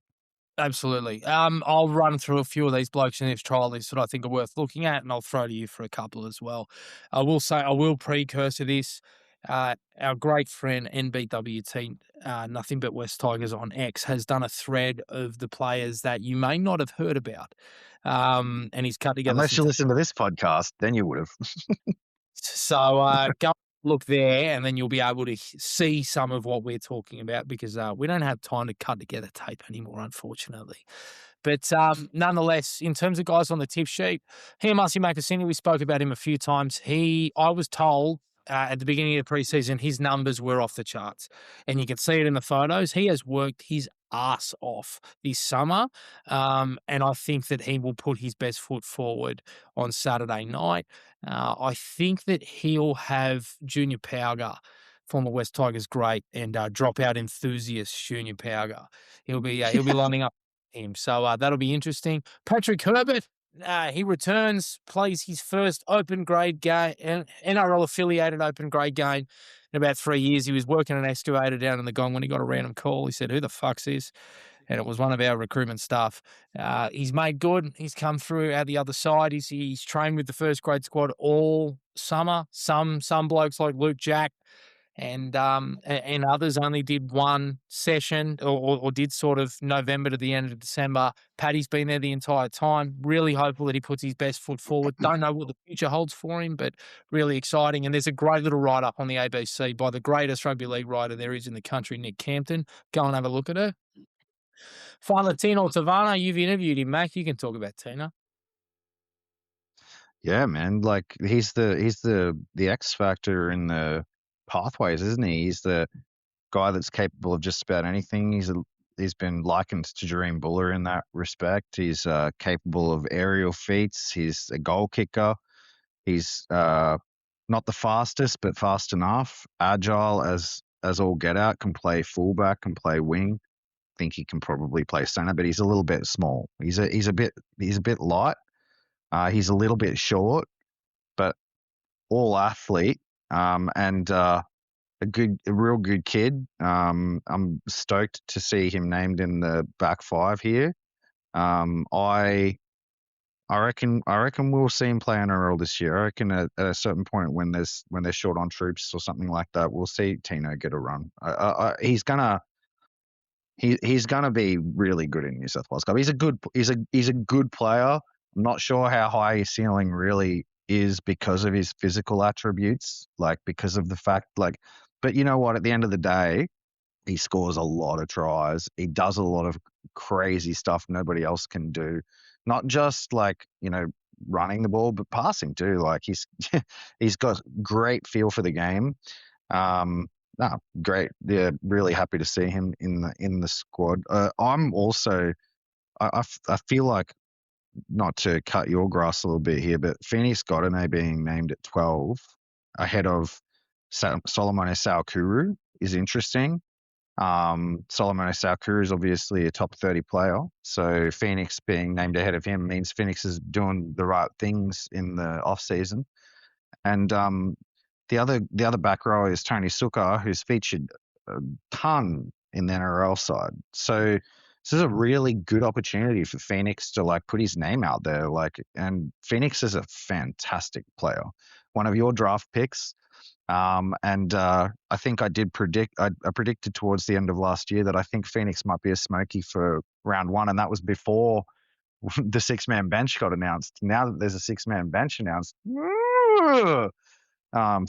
S1: Absolutely. I'll run through a few of these blokes in this trial list that I think are worth looking at, and I'll throw to you for a couple as well. I will precursor this. Our great friend NBWT, Nothing But West Tigers on X, has done a thread of the players that you may not have heard about. And he's cut together.
S2: Unless you listen to this podcast, then you would have.
S1: So go look there, and then you'll be able to see some of what we're talking about because we don't have time to cut together tape anymore, unfortunately. But nonetheless, in terms of guys on the tip sheet, here, Marcy Makasini, we spoke about him a few times. I was told at the beginning of the preseason, his numbers were off the charts, and you can see it in the photos. He has worked his ass off this summer, and I think that he will put his best foot forward on Saturday night. I think that he'll have Junior Pauga, former West Tigers great and dropout enthusiast Junior Pauga. He'll be lining up him, so that'll be interesting. Patrick Herbert. He returns, plays his first open grade game, NRL affiliated open grade game in about 3 years. He was working an excavator down in the Gong when he got a random call. He said, "Who the fuck's this?" And it was one of our recruitment staff. He's made good. He's come through out the other side. He's trained with the first grade squad all summer. Some blokes like Luke Jack and others only did one session or did sort of November to the end of December. Paddy's been there the entire time. Really hopeful that he puts his best foot forward. Don't know what the future holds for him, but really exciting. And there's a great little write-up on the ABC by the greatest rugby league writer there is in the country, Nick Campton. Go and have a look at her. Finally, Tino Tavana, you've interviewed him, Mac. You can talk about Tina.
S2: Yeah, man. Like he's the X factor in the pathways, isn't he? He's the guy that's capable of just about anything. He's been likened to Jareem Buller in that respect. He's capable of aerial feats. He's a goal kicker. He's not the fastest, but fast enough. Agile as all get out. Can play fullback. Can play wing. Think he can probably play center, but he's a little bit small. He's a bit light. He's a little bit short, but all athlete. And a real good kid. I'm stoked to see him named in the back five here. I reckon we'll see him play NRL this year. I reckon at a certain point when they're short on troops or something like that, we'll see Tino get a run. He's gonna be really good in New South Wales Cup. He's a good player. I'm not sure how high his ceiling really is because of his physical attributes, like because of the fact, like, but you know what? At the end of the day, he scores a lot of tries. He does a lot of crazy stuff nobody else can do. Not just like, running the ball, but passing too. Like he's got great feel for the game. No, great. Yeah, really happy to see him in the squad. I'm also, I feel like, not to cut your grass a little bit here, but Phoenix Godinez being named at 12 ahead of Solomon Esaukuru is interesting. Solomon Esaukuru is obviously a top 30 player, so Phoenix being named ahead of him means Phoenix is doing the right things in the off season. And the other back row is Tony Sukkar, who's featured a ton in the NRL side. So this is a really good opportunity for Phoenix to like put his name out there. And Phoenix is a fantastic player, one of your draft picks. And I think I predicted towards the end of last year that I think Phoenix might be a smoky for round one, and that was before the 6-man bench got announced. Now that there's a 6-man bench announced,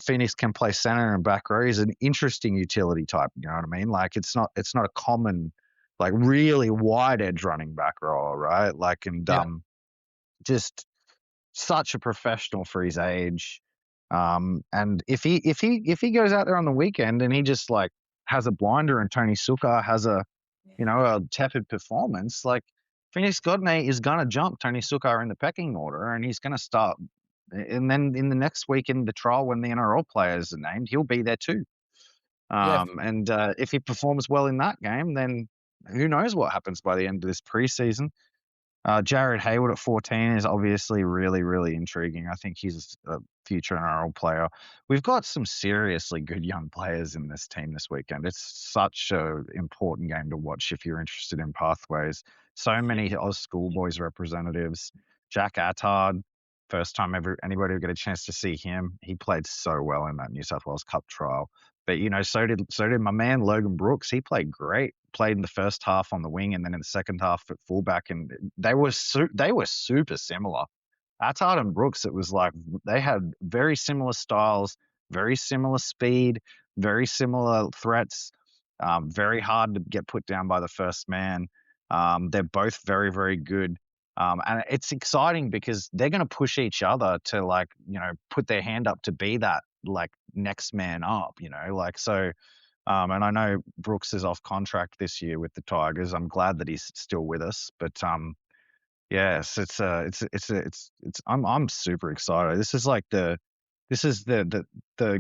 S2: Phoenix can play center and back row. He's an interesting utility type. You know what I mean? Like it's not a common, like really wide edge running back row, right? Like just such a professional for his age. And if he goes out there on the weekend and he just like has a blinder and Tony Sukkar has a tepid performance, like Phoenix Godinez is gonna jump Tony Sukkar in the pecking order, and he's gonna start. And then in the next week in the trial, when the NRL players are named, he'll be there too. And if he performs well in that game, then who knows what happens by the end of this preseason. Jared Hayward at 14 is obviously really, really intriguing. I think he's a future NRL player. We've got some seriously good young players in this team this weekend. It's such an important game to watch if you're interested in pathways. So many Oz Schoolboys representatives. Jack Attard, first time ever anybody will get a chance to see him. He played so well in that New South Wales Cup trial. But so did my man Logan Brooks. He played great. Played in the first half on the wing, and then in the second half at fullback. And they were super similar. Attard and Brooks, it was like they had very similar styles, very similar speed, very similar threats, very hard to get put down by the first man. They're both very, very good. And it's exciting because they're going to push each other to like, put their hand up to be that like next man up, like so. And I know Brooks is off contract this year with the Tigers. I'm glad that he's still with us, but yes, I'm super excited. This is the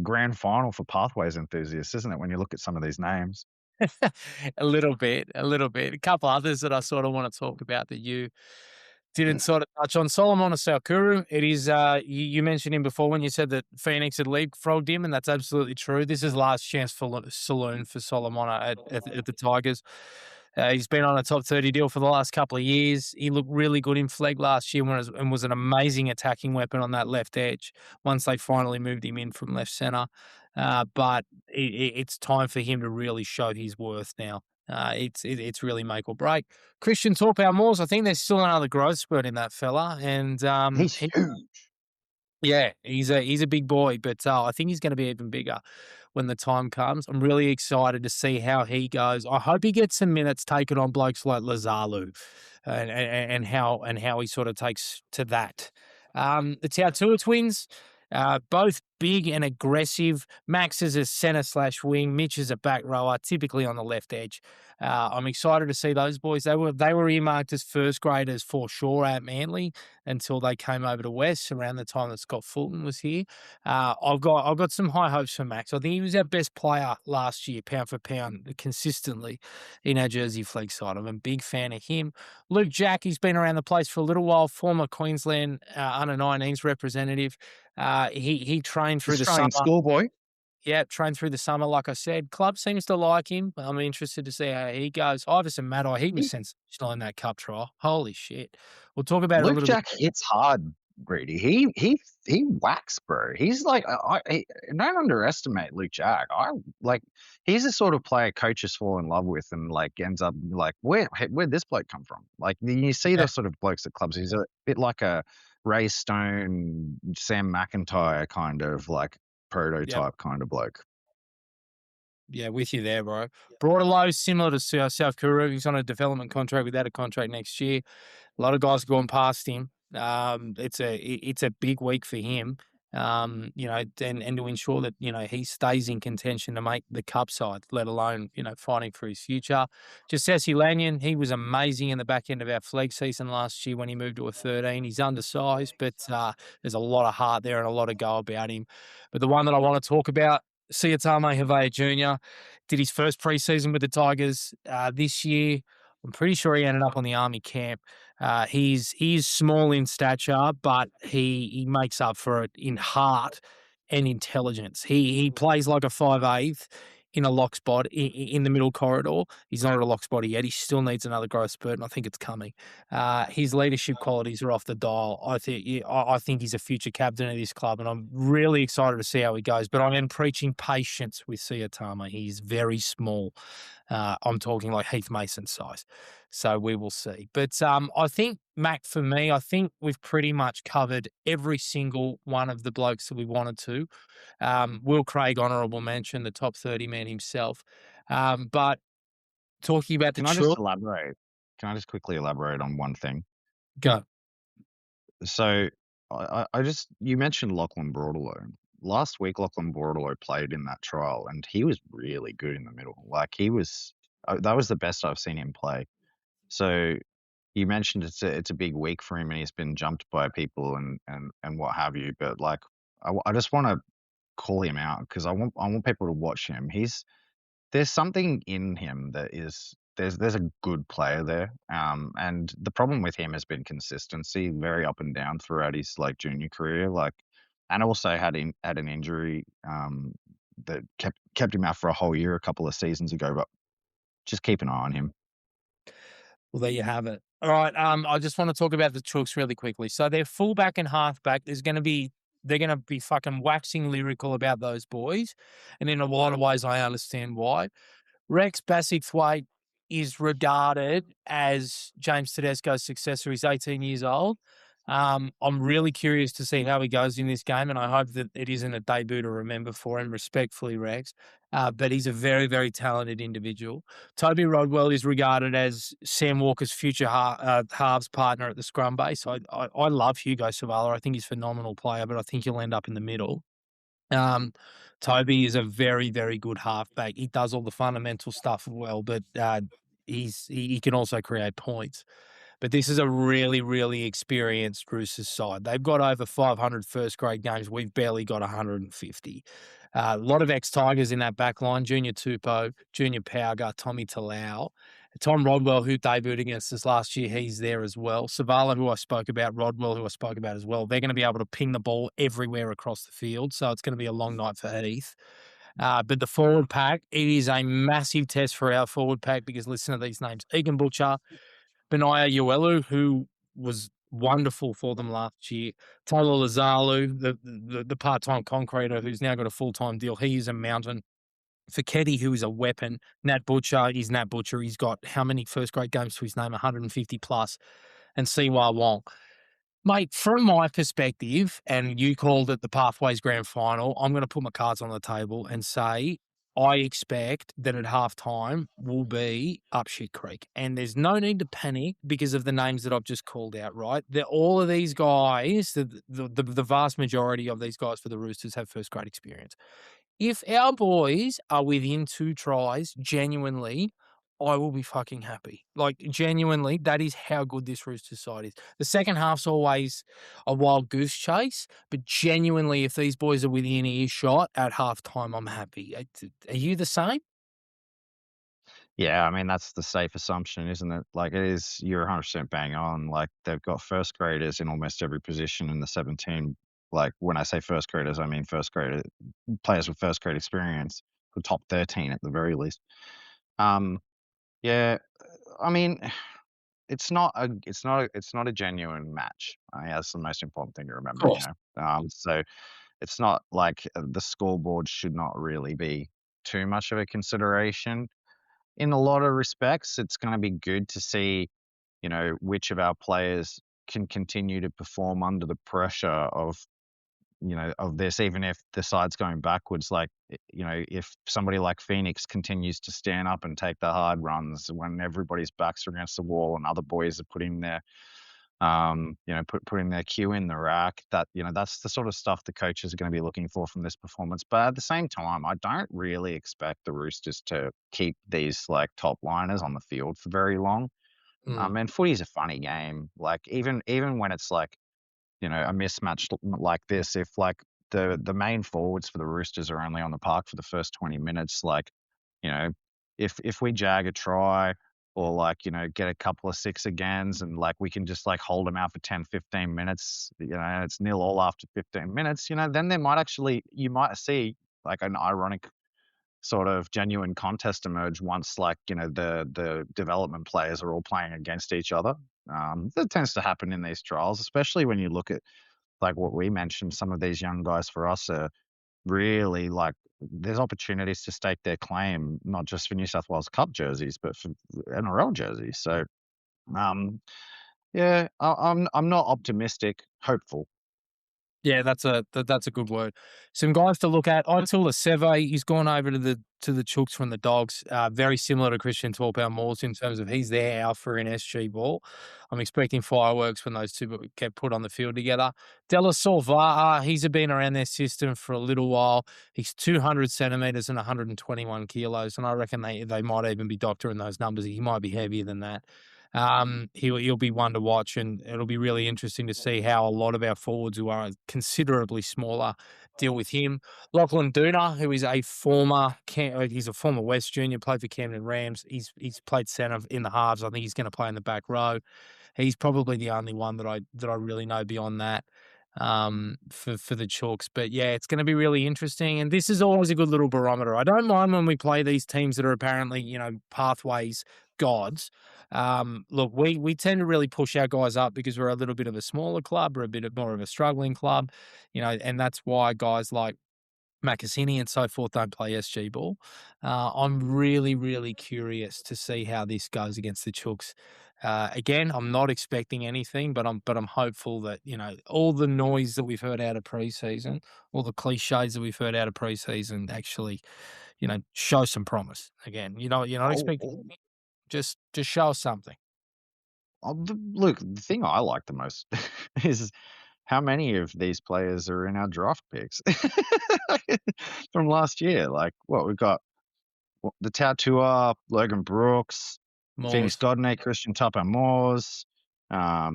S2: grand final for pathways enthusiasts, isn't it? When you look at some of these names.
S1: A little bit, a little bit. A couple others that I sort of want to talk about that you didn't sort of touch on. Solomon Salkuru, it is, you mentioned him before when you said that Phoenix had leapfrogged him, and that's absolutely true. This is last chance for saloon for Solomon at the Tigers. He's been on a top 30 deal for the last couple of years. He looked really good in flag last year and was an amazing attacking weapon on that left edge once they finally moved him in from left centre. But it's time for him to really show his worth now. It's really make or break. Christian Torpau-Moores, I think there's still another growth spurt in that fella, and
S2: He's huge.
S1: yeah, he's a big boy, but I think he's going to be even bigger when the time comes. I'm really excited to see how he goes. I hope he gets some minutes taken on blokes like Lazalu, and how he sort of takes to that. The Tautua twins, both big and aggressive. Max is a centre/wing. Mitch is a back rower, typically on the left edge. I'm excited to see those boys. They were earmarked as first graders for sure at Manly until they came over to West around the time that Scott Fulton was here. I've got some high hopes for Max. I think he was our best player last year, pound for pound, consistently in our Jersey flag side. I'm a big fan of him. Luke Jack, he's been around the place for a little while, former Queensland under-19s representative. He trained through the
S2: Australian
S1: summer.
S2: schoolboy.
S1: Yeah, trained through the summer, like I said. Club seems to like him. I'm interested to see how he goes. Iverson Matai, he was sensational in that cup trial. Holy shit. We'll talk about it a
S2: Luke
S1: little
S2: Jack hits hard, Brady. He whacks, bro. He's like, don't underestimate Luke Jack. He's the sort of player coaches fall in love with, and like ends up like, where'd this bloke come from? Like you see
S1: bit.
S2: those sort of blokes at clubs. He's a bit like a Ray Stone, Sam McIntyre kind of like prototype kind of bloke.
S1: Yeah, with you there, bro. Broadalow, similar to South Korea. He's on a development contract without a contract next year. A lot of guys have gone past him. It's a big week for him. And to ensure that, he stays in contention to make the cup side, let alone, fighting for his future. Jesse Lanyon, he was amazing in the back end of our flag season last year when he moved to a 13. He's undersized, but there's a lot of heart there and a lot of go about him. But the one that I want to talk about, Siatame Havea Jr. did his first preseason with the Tigers this year. I'm pretty sure he ended up on the Army camp. He's small in stature, but he makes up for it in heart and intelligence. He plays like a 5'8" in a lock spot in the middle corridor. He's not at a lock spot yet. He still needs another growth spurt, and I think it's coming. His leadership qualities are off the dial. I think he's a future captain of this club, and I'm really excited to see how he goes. But I am preaching patience with Siatama. He's very small. I'm talking like Heath Mason size. So we will see. But I think, Mac, for me, I think we've pretty much covered every single one of the blokes that we wanted to. Will Craig, honourable mention, the top 30 man himself. But talking about
S2: Can I just elaborate? Can I just quickly elaborate on one thing?
S1: Go.
S2: So you mentioned Lachlan Broadalow. Last week, Lachlan Broadalow played in that trial, and he was really good in the middle. Like that was the best I've seen him play. So you mentioned it's a big week for him, and he's been jumped by people and what have you. But like, I just want to call him out because I want people to watch him. There's something in him that is there's a good player there. And the problem with him has been consistency, very up and down throughout his like junior career. Like, and also had an injury that kept him out for a whole year a couple of seasons ago. But just keep an eye on him.
S1: Well, there you have it. All right. I just want to talk about the Chooks really quickly. So they're fullback and halfback. They're going to be fucking waxing lyrical about those boys. And in a lot of ways, I understand why. Rex Bassingthwaite is regarded as James Tedesco's successor. He's 18 years old. I'm really curious to see how he goes in this game, and I hope that it isn't a debut to remember for him, respectfully, Rex. But he's a very, very talented individual. Toby Rodwell is regarded as Sam Walker's future halves partner at the scrum base. I love Hugo Savala. I think he's a phenomenal player, but I think he'll end up in the middle. Toby is a very, very good halfback. He does all the fundamental stuff well, but he can also create points. But this is a really, really experienced Roosters side. They've got over 500 first grade games. We've barely got 150. A lot of ex-Tigers in that back line, Junior Tupou, Junior Pauga, Tommy Talau. Tom Rodwell, who debuted against us last year, he's there as well. Savala, who I spoke about, Rodwell, who I spoke about as well. They're going to be able to ping the ball everywhere across the field, so it's going to be a long night for Heath. But the forward pack, it is a massive test for our forward pack because listen to these names. Egan Butcher, Benaya Uelu, who was wonderful for them last year. Taylor Lazalu, the part-time concreter who's now got a full-time deal. He is a mountain. Feketi, who is a weapon. Nat Butcher is Nat Butcher. He's got how many first-grade games to his name? 150 plus. And Siwa Wong. Mate, from my perspective, and you called it the Pathways Grand Final, I'm going to put my cards on the table and say I expect that at halftime will be up shit creek. And there's no need to panic because of the names that I've just called out, right? All of these guys, the vast majority of these guys for the Roosters have first-grade experience. If our boys are within 2 tries, genuinely, I will be fucking happy. Like, genuinely, that is how good this Roosters side is. The second half's always a wild goose chase, but genuinely, if these boys are within earshot at halftime, I'm happy. Are you the same?
S2: Yeah, I mean, that's the safe assumption, isn't it? Like, it is, you're 100% bang on. Like, they've got first graders in almost every position in the 17. Like, when I say first graders, I mean first grader players with first grade experience, the top 13 at the very least. Um, yeah, I mean, it's not a genuine match. I mean, that's the most important thing to
S1: Of
S2: remember, you
S1: course.
S2: know. So it's not like the scoreboard should not really be too much of a consideration. In a lot of respects, it's going to be good to see, you know, which of our players can continue to perform under the pressure of, you know, of this, even if the side's going backwards. Like, you know, if somebody like Phoenix continues to stand up and take the hard runs when everybody's backs are against the wall and other boys are putting their, you know, putting their cue in the rack, that, you know, that's the sort of stuff the coaches are going to be looking for from this performance. But at the same time, I don't really expect the Roosters to keep these like top liners on the field for very long.
S1: Mm.
S2: And footy's a funny game. Like, even when it's like, you know, a mismatch like this, if like the main forwards for the Roosters are only on the park for the first 20 minutes, like, you know, if we jag a try or like, you know, get a couple of six agains and like we can just like hold them out for 10, 15 minutes, you know, it's 0-0 after 15 minutes, you know, then you might see like an ironic sort of genuine contest emerge once, like, you know, the development players are all playing against each other. That tends to happen in these trials, especially when you look at like what we mentioned. Some of these young guys for us are really like, there's opportunities to stake their claim, not just for New South Wales Cup jerseys, but for NRL jerseys. So, yeah, I'm not optimistic, hopeful.
S1: Yeah, that's a good word. Some guys to look at. Aitul Seve, he's gone over to the Chooks from the Dogs. Very similar to Christian Taupo-Moores in terms of he's their alpha in SG ball. I'm expecting fireworks when those two get put on the field together. Della Solva'a, he's been around their system for a little while. He's 200 centimeters and 121 kilos, and I reckon they might even be doctoring those numbers. He might be heavier than that. He'll be one to watch, and it'll be really interesting to see how a lot of our forwards who are considerably smaller deal with him. Lachlan Dooner, who is he's a former West junior, played for Camden Rams. He's played centre in the halves. I think he's going to play in the back row. He's probably the only one that I really know beyond that for the Chalks. But yeah, it's going to be really interesting, and this is always a good little barometer. I don't mind when we play these teams that are apparently, you know, pathways gods. Look, we tend to really push our guys up because we're a little bit of a smaller club or a bit more of a struggling club, you know, and that's why guys like Makasini and so forth don't play SG ball. I'm really, really curious to see how this goes against the Chooks. Again, I'm not expecting anything, but I'm hopeful that, all the noise that we've heard out of preseason, all the cliches that we've heard out of preseason actually, show some promise. Again, you're not
S2: Oh,
S1: expecting anything, just show us something.
S2: look, the thing I like the most is how many of these players are in our draft picks from last year. Like, what we've got the Tatua, Logan Brooks, Phoenix
S1: Morse,
S2: Godney, Christian Tupper Moores. Uh,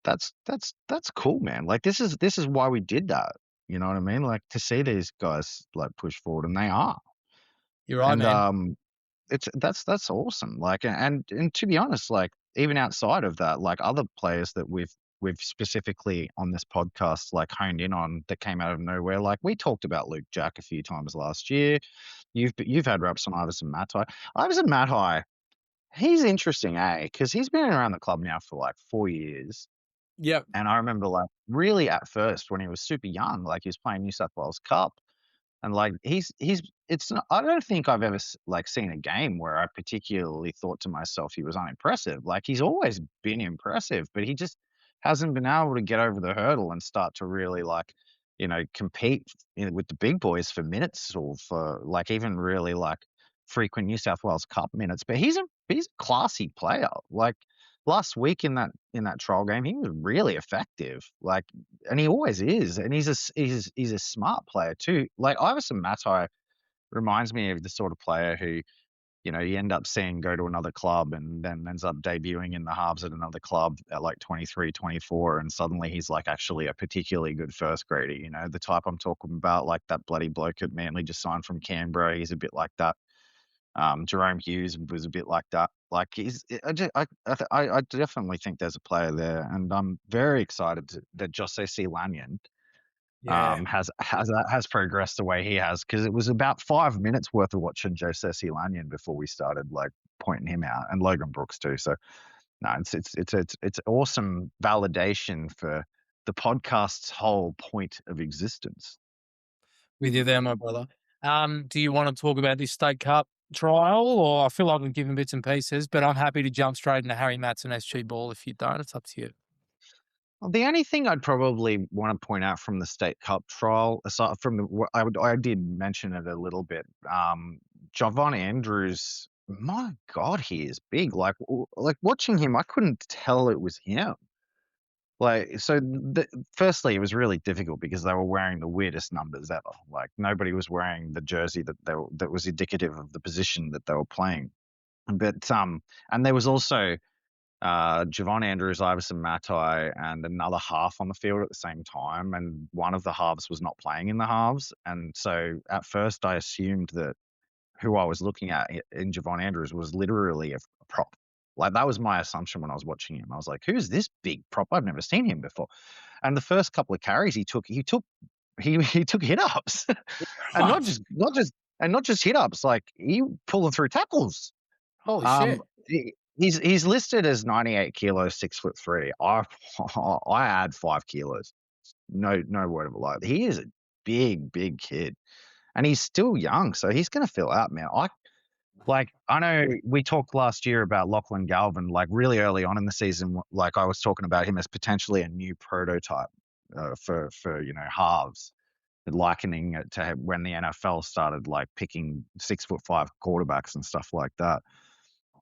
S2: that's cool, man. Like this is why we did that. You know what I mean? Like to see these guys like push forward, and they are.
S1: you're right,
S2: And
S1: man.
S2: it's that's awesome. Like, and to be honest, like even outside of that, like other players that we've specifically on this podcast like honed in on that came out of nowhere. Like we talked about Luke Jack a few times last year. You've had reps on Iverson Matai. Iverson Matai, he's interesting, because he's been around the club now for like 4 years.
S1: Yep.
S2: And I remember like really at first when he was super young, like he was playing New South Wales Cup. And like he's it's not, I don't think I've ever like seen a game where I particularly thought to myself he was unimpressive. Like he's always been impressive, but he just hasn't been able to get over the hurdle and start to really like, compete with the big boys for minutes or for like even really like frequent New South Wales Cup minutes. But he's a classy player. Like last week in that trial game, he was really effective. Like, and he always is. And he's a smart player too. Like Iverson Matai reminds me of the sort of player who, you end up seeing go to another club and then ends up debuting in the halves at another club at like 23, 24, and suddenly he's like actually a particularly good first grader. The type I'm talking about, like that bloody bloke at Manly just signed from Canberra. He's a bit like that. Jerome Hughes was a bit like that. Like I definitely think there's a player there, and I'm very excited that Jose C. Lanyon
S1: Yeah.
S2: has progressed the way he has, because it was about 5 minutes worth of watching Jose C. Lanyon before we started like pointing him out, and Logan Brooks too. So no, it's awesome validation for the podcast's whole point of existence.
S1: With you there, my brother. Do you want to talk about this State Cup trial, or I feel like I'm giving bits and pieces, but I'm happy to jump straight into Harry Matson SG Ball if you don't. It's up to you.
S2: Well, the only thing I'd probably want to point out from the State Cup trial, aside from I did mention it a little bit. Javon Andrews, my God, he is big. Like watching him, I couldn't tell it was him. Like, so firstly, it was really difficult because they were wearing the weirdest numbers ever. Like nobody was wearing the jersey that was indicative of the position that they were playing. But and there was also Javon Andrews, Iverson Matai, and another half on the field at the same time. And one of the halves was not playing in the halves. And so at first I assumed that who I was looking at in Javon Andrews was literally a prop. Like that was my assumption when I was watching him. I was like, who's this big prop? I've never seen him before. And the first couple of carries he took he took hit ups. And
S1: Right.
S2: not just hit ups, like he pulling through tackles.
S1: Holy
S2: Um,
S1: shit.
S2: he's listed as 98 kilos, 6'3". I add 5 kilos. No word of a lie. He is a big kid, and he's still young, so he's gonna fill out, man. I know we talked last year about Lachlan Galvin, like really early on in the season. Like I was talking about him as potentially a new prototype for halves, likening it to when the NFL started like picking 6'5" quarterbacks and stuff like that.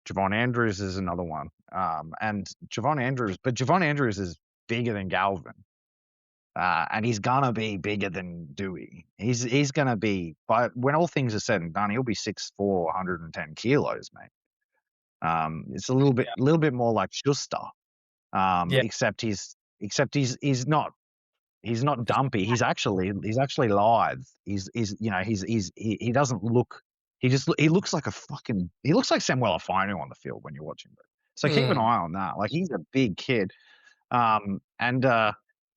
S2: Javon Andrews is another one. And Javon Andrews is bigger than Galvin. And he's gonna be bigger than Dewey. He's gonna be, but when all things are said and done, he'll be 6'4", 110 kilos, mate. It's a little bit more like Schuster.
S1: Yeah.
S2: Except he's not dumpy. He's actually lithe. He doesn't look. He looks like he looks like Samuel Afinu on the field when you're watching. So keep an
S1: Mm.
S2: eye on that. Like he's a big kid, and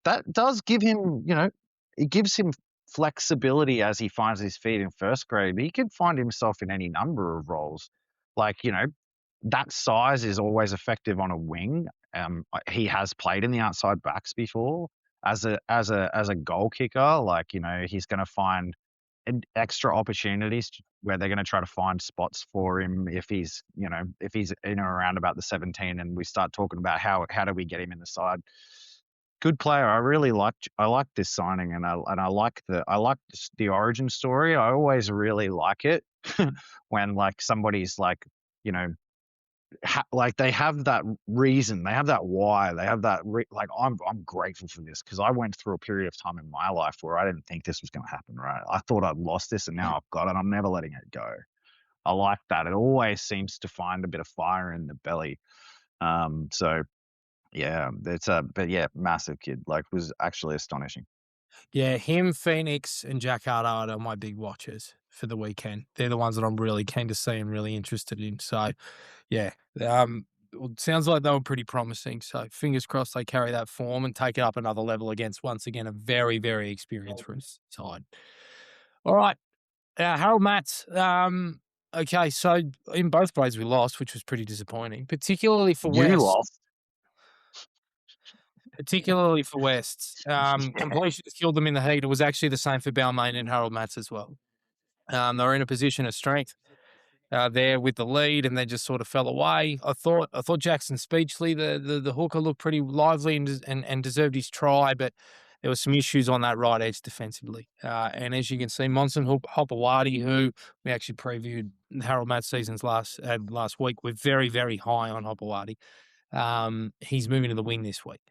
S2: that does give him, it gives him flexibility as he finds his feet in first grade. But he could find himself in any number of roles. Like that size is always effective on a wing. He has played in the outside backs before as a goal kicker. Like he's going to find extra opportunities where they're going to try to find spots for him if he's, if he's in or around about the 17, and we start talking about how do we get him in the side. Good player. I like this signing, and I like the origin story. I always really like it when like somebody's like, you know, like they have that reason, they have that why, they have that like I'm grateful for this because I went through a period of time in my life where I didn't think this was going to happen. Right, I thought I'd lost this, and now I've got it. I'm never letting it go. I like that. It always seems to find a bit of fire in the belly. So yeah, but yeah, massive kid. Like, was actually astonishing.
S1: Yeah, him, Phoenix, and Jack Hardart are my big watchers for the weekend. They're the ones that I'm really keen to see and really interested in. So, yeah, well, it sounds like they were pretty promising. So, fingers crossed they carry that form and take it up another level against, once again, a very, very experienced side. All right, Harold Matts. Okay, so in both grades we lost, which was pretty disappointing, particularly for
S2: You
S1: West.
S2: lost.
S1: Particularly for West.
S2: Yeah.
S1: Completions killed them in the heat. It was actually the same for Balmain and Harold Matts as well. They were in a position of strength there with the lead, and they just sort of fell away. I thought Jackson Speechley, the hooker, looked pretty lively and deserved his try, but there were some issues on that right edge defensively. And as you can see, Monson Hopewadi, who we actually previewed Harold Matts' seasons last week, we're very, very high on Hopewadi. He's moving to the wing this week.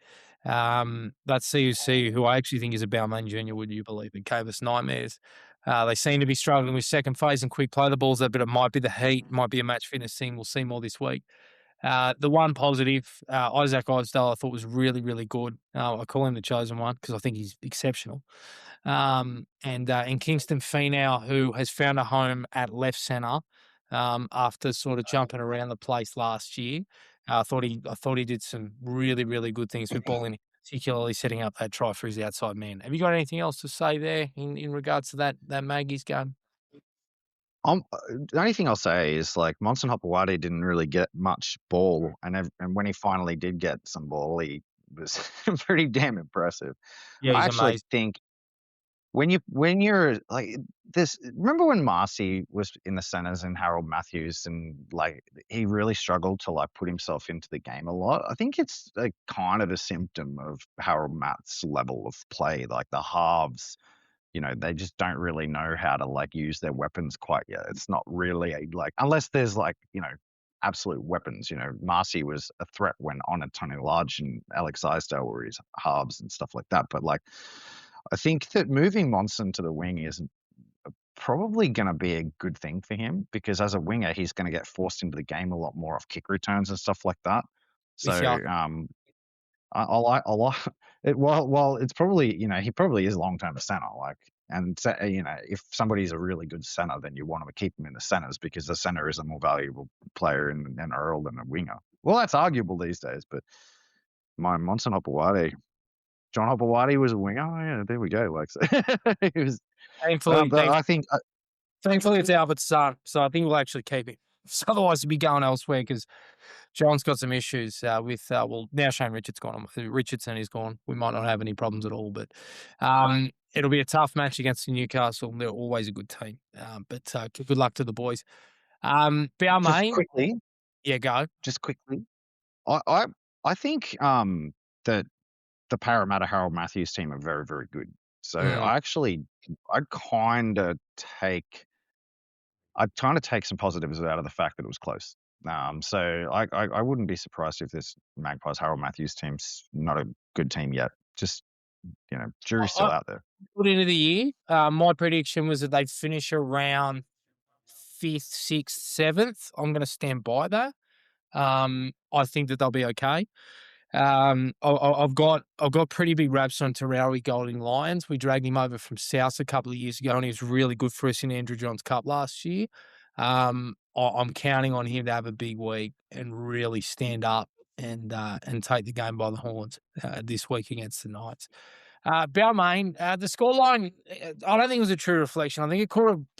S1: That's CUC, who I actually think is a Balmain junior, would you believe? It gave us nightmares. They seem to be struggling with second phase and quick play the balls, but it might be the heat, might be a match fitness thing. We'll see more this week. The one positive, Isaac Odsdale, I thought was really, really good. I call him the chosen one because I think he's exceptional. And Kingston Finau, who has found a home at left centre after sort of jumping around the place last year. I thought he did some really, really good things with ball in, particularly setting up that try for his outside man. Have you got anything else to say there in regards to that Maggie's game?
S2: The only thing I'll say is like Monson Hopewadi didn't really get much ball, and when he finally did get some ball, he was pretty damn impressive.
S1: Yeah,
S2: I
S1: he's
S2: actually
S1: amazing.
S2: think when you're like this, remember when Marcy was in the centers and Harold Matthews, and like he really struggled to like put himself into the game a lot. I think it's like kind of a symptom of Harold Matt's level of play, like the halves. They just don't really know how to like use their weapons quite yet. It's not really like, unless there's like, absolute weapons. Marcy was a threat when on a Tony Large and Alex Isdale were his halves and stuff like that. But like, I think that moving Monson to the wing is probably going to be a good thing for him, because as a winger, he's going to get forced into the game a lot more off kick returns and stuff like that. So, I like it. Well, it's probably, he probably is long term a center. Like, and if somebody's a really good center, then you want to keep him in the centers, because the center is a more valuable player in Earl than a winger. Well, that's arguable these days, but my Monson Hopewadi, John Hopewadi was a winger. Oh, yeah, there we go. Like, so he was.
S1: Thankfully,
S2: But I think
S1: thankfully it's Albert's son, so I think we'll actually keep him. So otherwise, he'd be going elsewhere because John's got some issues with, now Shane Richardson is gone. We might not have any problems at all, but it'll be a tough match against Newcastle. They're always a good team. But good luck to the boys. Balmain, yeah, go.
S2: just quickly, I think that the Parramatta Harold Matthews team are very, very good. So I'd kind of take some positives out of the fact that it was close. So I wouldn't be surprised if this Magpies Harold Matthews team's not a good team yet. Just, jury's still out there.
S1: Put into the year, my prediction was that they'd finish around 5th, 6th, 7th. I'm going to stand by that. I think that they'll be okay. I've got pretty big raps on Tarawi Golding Lions. We dragged him over from South a couple of years ago, and he was really good for us in Andrew Johns Cup last year. I'm counting on him to have a big week and really stand up and take the game by the horns this week against the Knights. Balmain, the scoreline, I don't think it was a true reflection. I think it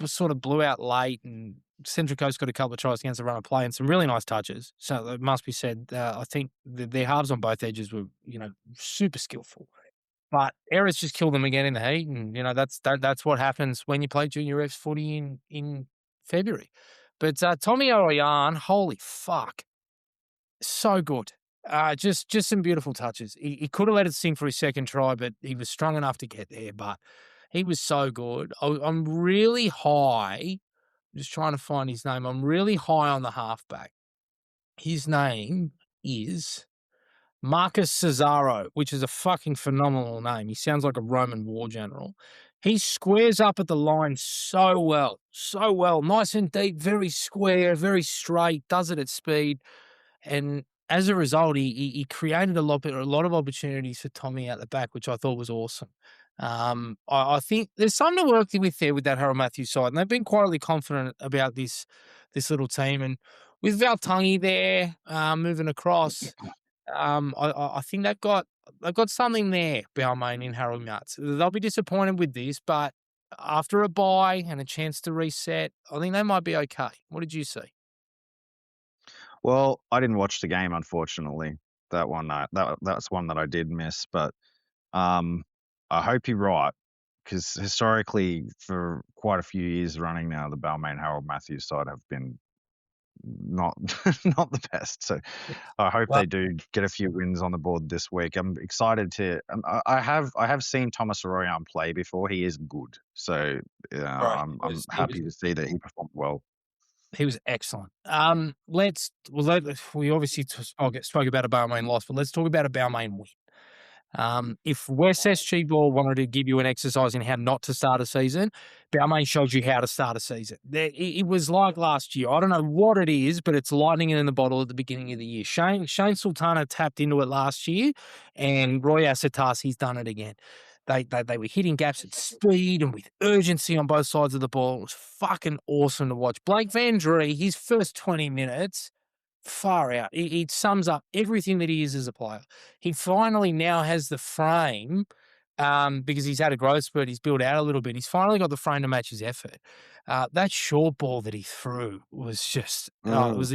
S1: sort of blew out late, and Central Coast got a couple of tries against the run of play and some really nice touches. So it must be said, I think their halves on both edges were, super skillful. but errors just kill them again in the heat, and that's what happens when you play junior refs footy in February. But Tommy O'Yan, holy fuck, so good. Just some beautiful touches. He could have let it sink for his second try, but he was strong enough to get there. But he was so good. I'm really high. I'm just trying to find his name. I'm really high on the halfback. His name is Marcus Cesaro, which is a fucking phenomenal name. He sounds like a Roman war general. He squares up at the line so well, so well. Nice and deep, very square, very straight, does it at speed. And as a result, he created a lot of opportunities for Tommy out the back, which I thought was awesome. I think there's something to work with there with that Harold Matthews side, and they've been quietly confident about this little team. And with Valtungi there moving across, I think they've got something there, Balmain in Harold Nuts. They'll be disappointed with this, but after a bye and a chance to reset, I think they might be okay. What did you see?
S2: Well, I didn't watch the game, unfortunately. That's one that I did miss, but um, I hope you're right because historically, for quite a few years running now, the Balmain Harold Matthews side have been not not the best. So I hope
S1: Well,
S2: they do get a few wins on the board this week. I'm excited to. I have seen Thomas Arroyon play before. He is good, so
S1: right.
S2: I'm
S1: He was
S2: happy to see that he performed well.
S1: He was excellent. We obviously spoke about a Balmain loss, but let's talk about a Balmain win. If West SG Ball wanted to give you an exercise in how not to start a season, Balmain showed you how to start a season. It was like last year. I don't know what it is, but it's lightning in the bottle at the beginning of the year. Shane Sultana tapped into it last year, and Roy Asatas, he's done it again. They were hitting gaps at speed and with urgency on both sides of the ball. It was fucking awesome to watch. Blake Van Dree, his first 20 minutes, far out. It sums up everything that he is as a player. He finally now has the frame because he's had a growth spurt. He's built out a little bit. He's finally got the frame to match his effort. That short ball that he threw was just, it was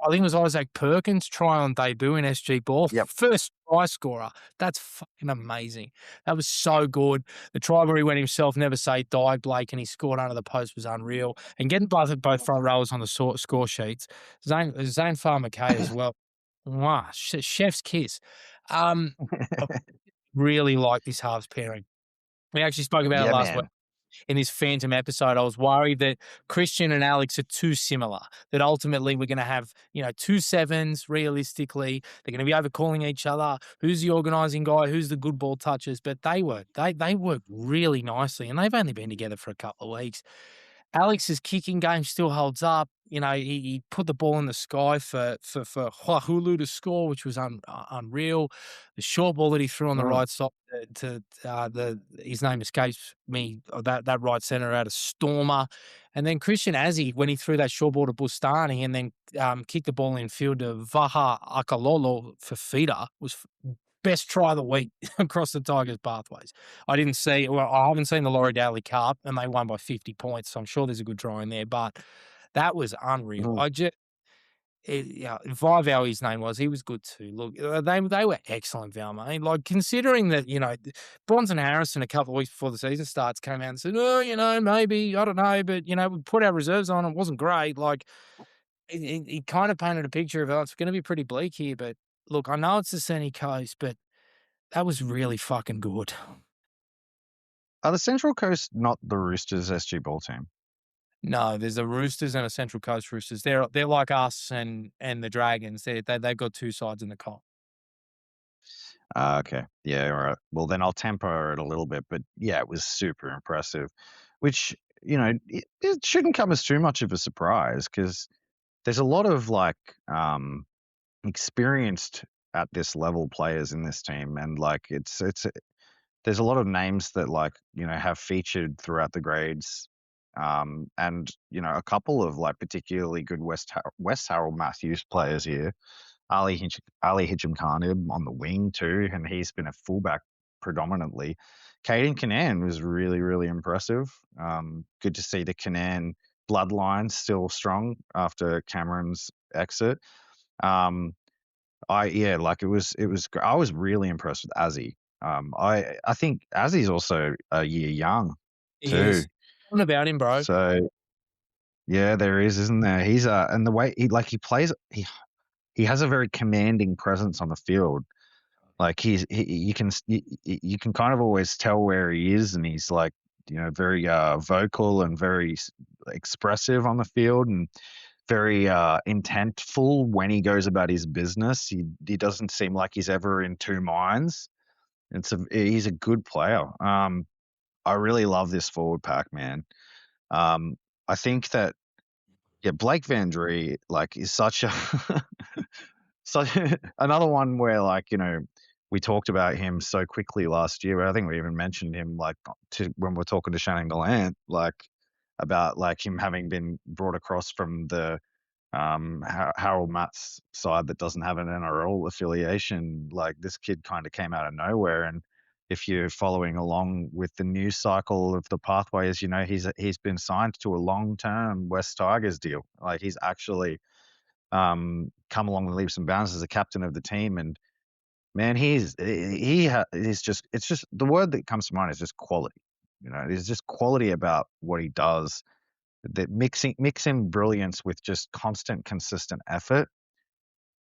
S1: I think it was Isaac Perkins' try on debut in SG Ball.
S2: Yep.
S1: First try scorer. That's fucking amazing. That was so good. The try where he went himself, never say die, Blake, and he scored under the post was unreal. And getting both front rowers on the score sheets. Zane Farmer K as well. Wow, chef's kiss. I really like this halves pairing. We actually spoke about it
S2: Yeah,
S1: last week
S2: man.
S1: in this Phantom episode. I was worried that Christian and Alex are too similar, that ultimately we're going to have, two sevens realistically. They're going to be overcalling each other. Who's the organising guy? Who's the good ball touchers? But they work really nicely, and they've only been together for a couple of weeks. Alex's kicking game still holds up. He put the ball in the sky for Huahulu to score, which was unreal. The short ball that he threw on the right side his name escapes me. That right centre out of Stormer, and then Christian Azzi when he threw that short ball to Bustani and then kicked the ball in field to Vaha Akalolo for feeder was best try of the week across the Tigers' pathways. I haven't seen the Laurie Daly Cup, and they won by 50 points, so I'm sure there's a good draw in there, but that was unreal. Vival, his name was, he was good too. Look, they were excellent, Val, mate. Like, considering that, Bronson Harrison a couple of weeks before the season starts came out and said, maybe, I don't know, but, we put our reserves on, it wasn't great. Like, he kind of painted a picture of, it's going to be pretty bleak here, but look, I know it's the Sunny Coast, but that was really fucking good.
S2: Are the Central Coast not the Roosters SG Ball team?
S1: No, there's a Roosters and a Central Coast Roosters. They're like us and the Dragons. They've got two sides in the comp.
S2: Okay. Yeah, all right. Well, then I'll temper it a little bit, but yeah, it was super impressive, which, it shouldn't come as too much of a surprise because there's a lot of experienced at this level players in this team, and there's a lot of names that have featured throughout the grades, and a couple of particularly good West Harold Matthews players here. Ali Hitcham Khanib on the wing too, and he's been a fullback predominantly. Caden Canan was really, really impressive. Good to see the Canan bloodline still strong after Cameron's exit. It was I was really impressed with Azzy. I think Azzy's also a year young
S1: He
S2: too.
S1: is. What about him, bro?
S2: So yeah, there is, isn't there? He's and the way he plays, he has a very commanding presence on the field. Like you can kind of always tell where he is, and he's like very vocal and very expressive on the field, and very intentful when he goes about his business. He doesn't seem like he's ever in two minds. He's a good player. I really love this forward pack, man. Um, I think that Blake Van Dree like is such a so another one where we talked about him so quickly last year. I think we even mentioned him when we're talking to Shannon Gallant, about him having been brought across from the Harold Matt's side that doesn't have an NRL affiliation. Like this kid kind of came out of nowhere, and if you're following along with the news cycle of the pathways, he's been signed to a long-term West Tigers deal. Like he's actually come along the leaps and bounds as a captain of the team, and man, he's just it's just the word that comes to mind is just quality. There's just quality about what he does, that mixing brilliance with just constant, consistent effort.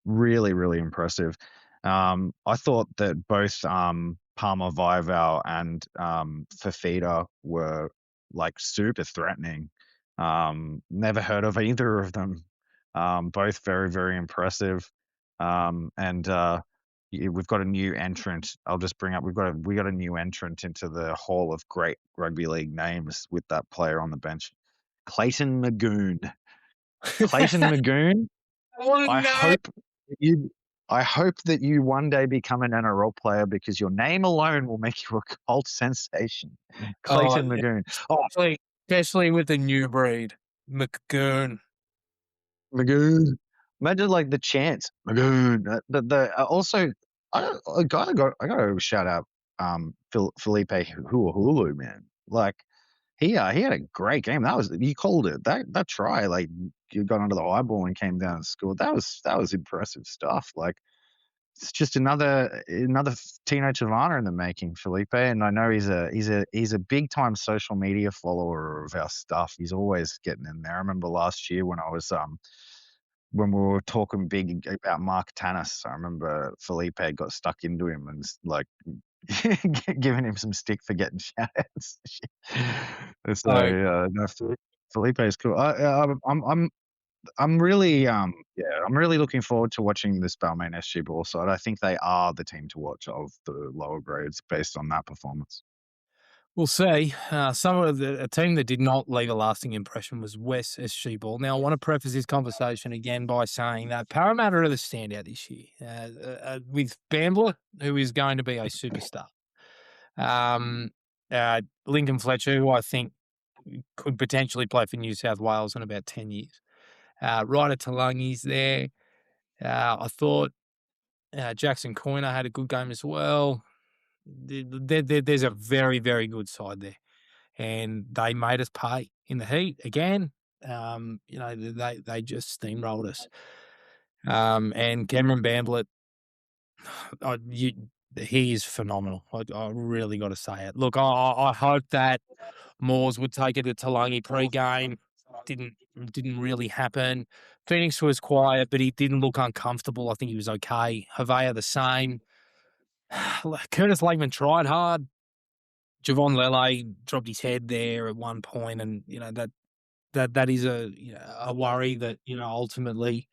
S2: Really, really impressive. I thought that both Palmer Vival and Fafita were super threatening. Never heard of either of them. Both very, very impressive. And we've got a new entrant. I'll just bring up we got a new entrant into the hall of great rugby league names with that player on the bench, Clayton Magoon. Clayton Magoon.
S1: Oh,
S2: I
S1: no.
S2: hope that you I hope that you one day become an NRL player, because your name alone will make you a cult sensation.
S1: Oh,
S2: Clayton
S1: yeah.
S2: Magoon. Oh,
S1: Especially with the new breed, McGoon.
S2: Magoon. Imagine the chants, Magoon. Also, I gotta shout out Felipe Huahulu, man. He had a great game. That was You called it. That try, you got under the high ball and came down and scored. That was impressive stuff. It's just another teenage Havana in the making, Felipe. And I know he's a big time social media follower of our stuff. He's always getting in there. I remember last year when we were talking big about Mark Tannis. I remember Felipe got stuck into him and giving him some stick for getting shoutouts. So
S1: Oh,
S2: no, Felipe is cool. I'm really I'm really looking forward to watching this Balmain SG Ball side. I think they are the team to watch of the lower grades based on that performance.
S1: we'll see. A team that did not leave a lasting impression was West SG Ball. Now, I want to preface this conversation again by saying that Parramatta are the standout this year, with Bambler, who is going to be a superstar. Lincoln Fletcher, who I think could potentially play for New South Wales in about 10 years. Ryder Talangi's there. I thought Jackson Coyner had a good game as well. There's a very, very good side there, and they made us pay in the heat again. They just steamrolled us. And Cameron Bamblett, he is phenomenal. I really got to say it. Look, I hope that Moores would take it to Talangi pre-game. Didn't really happen. Phoenix was quiet, but he didn't look uncomfortable. I think he was okay. Havea the same. Curtis Lakeman tried hard. Javon Lele dropped his head there at one point, and that is a worry that ultimately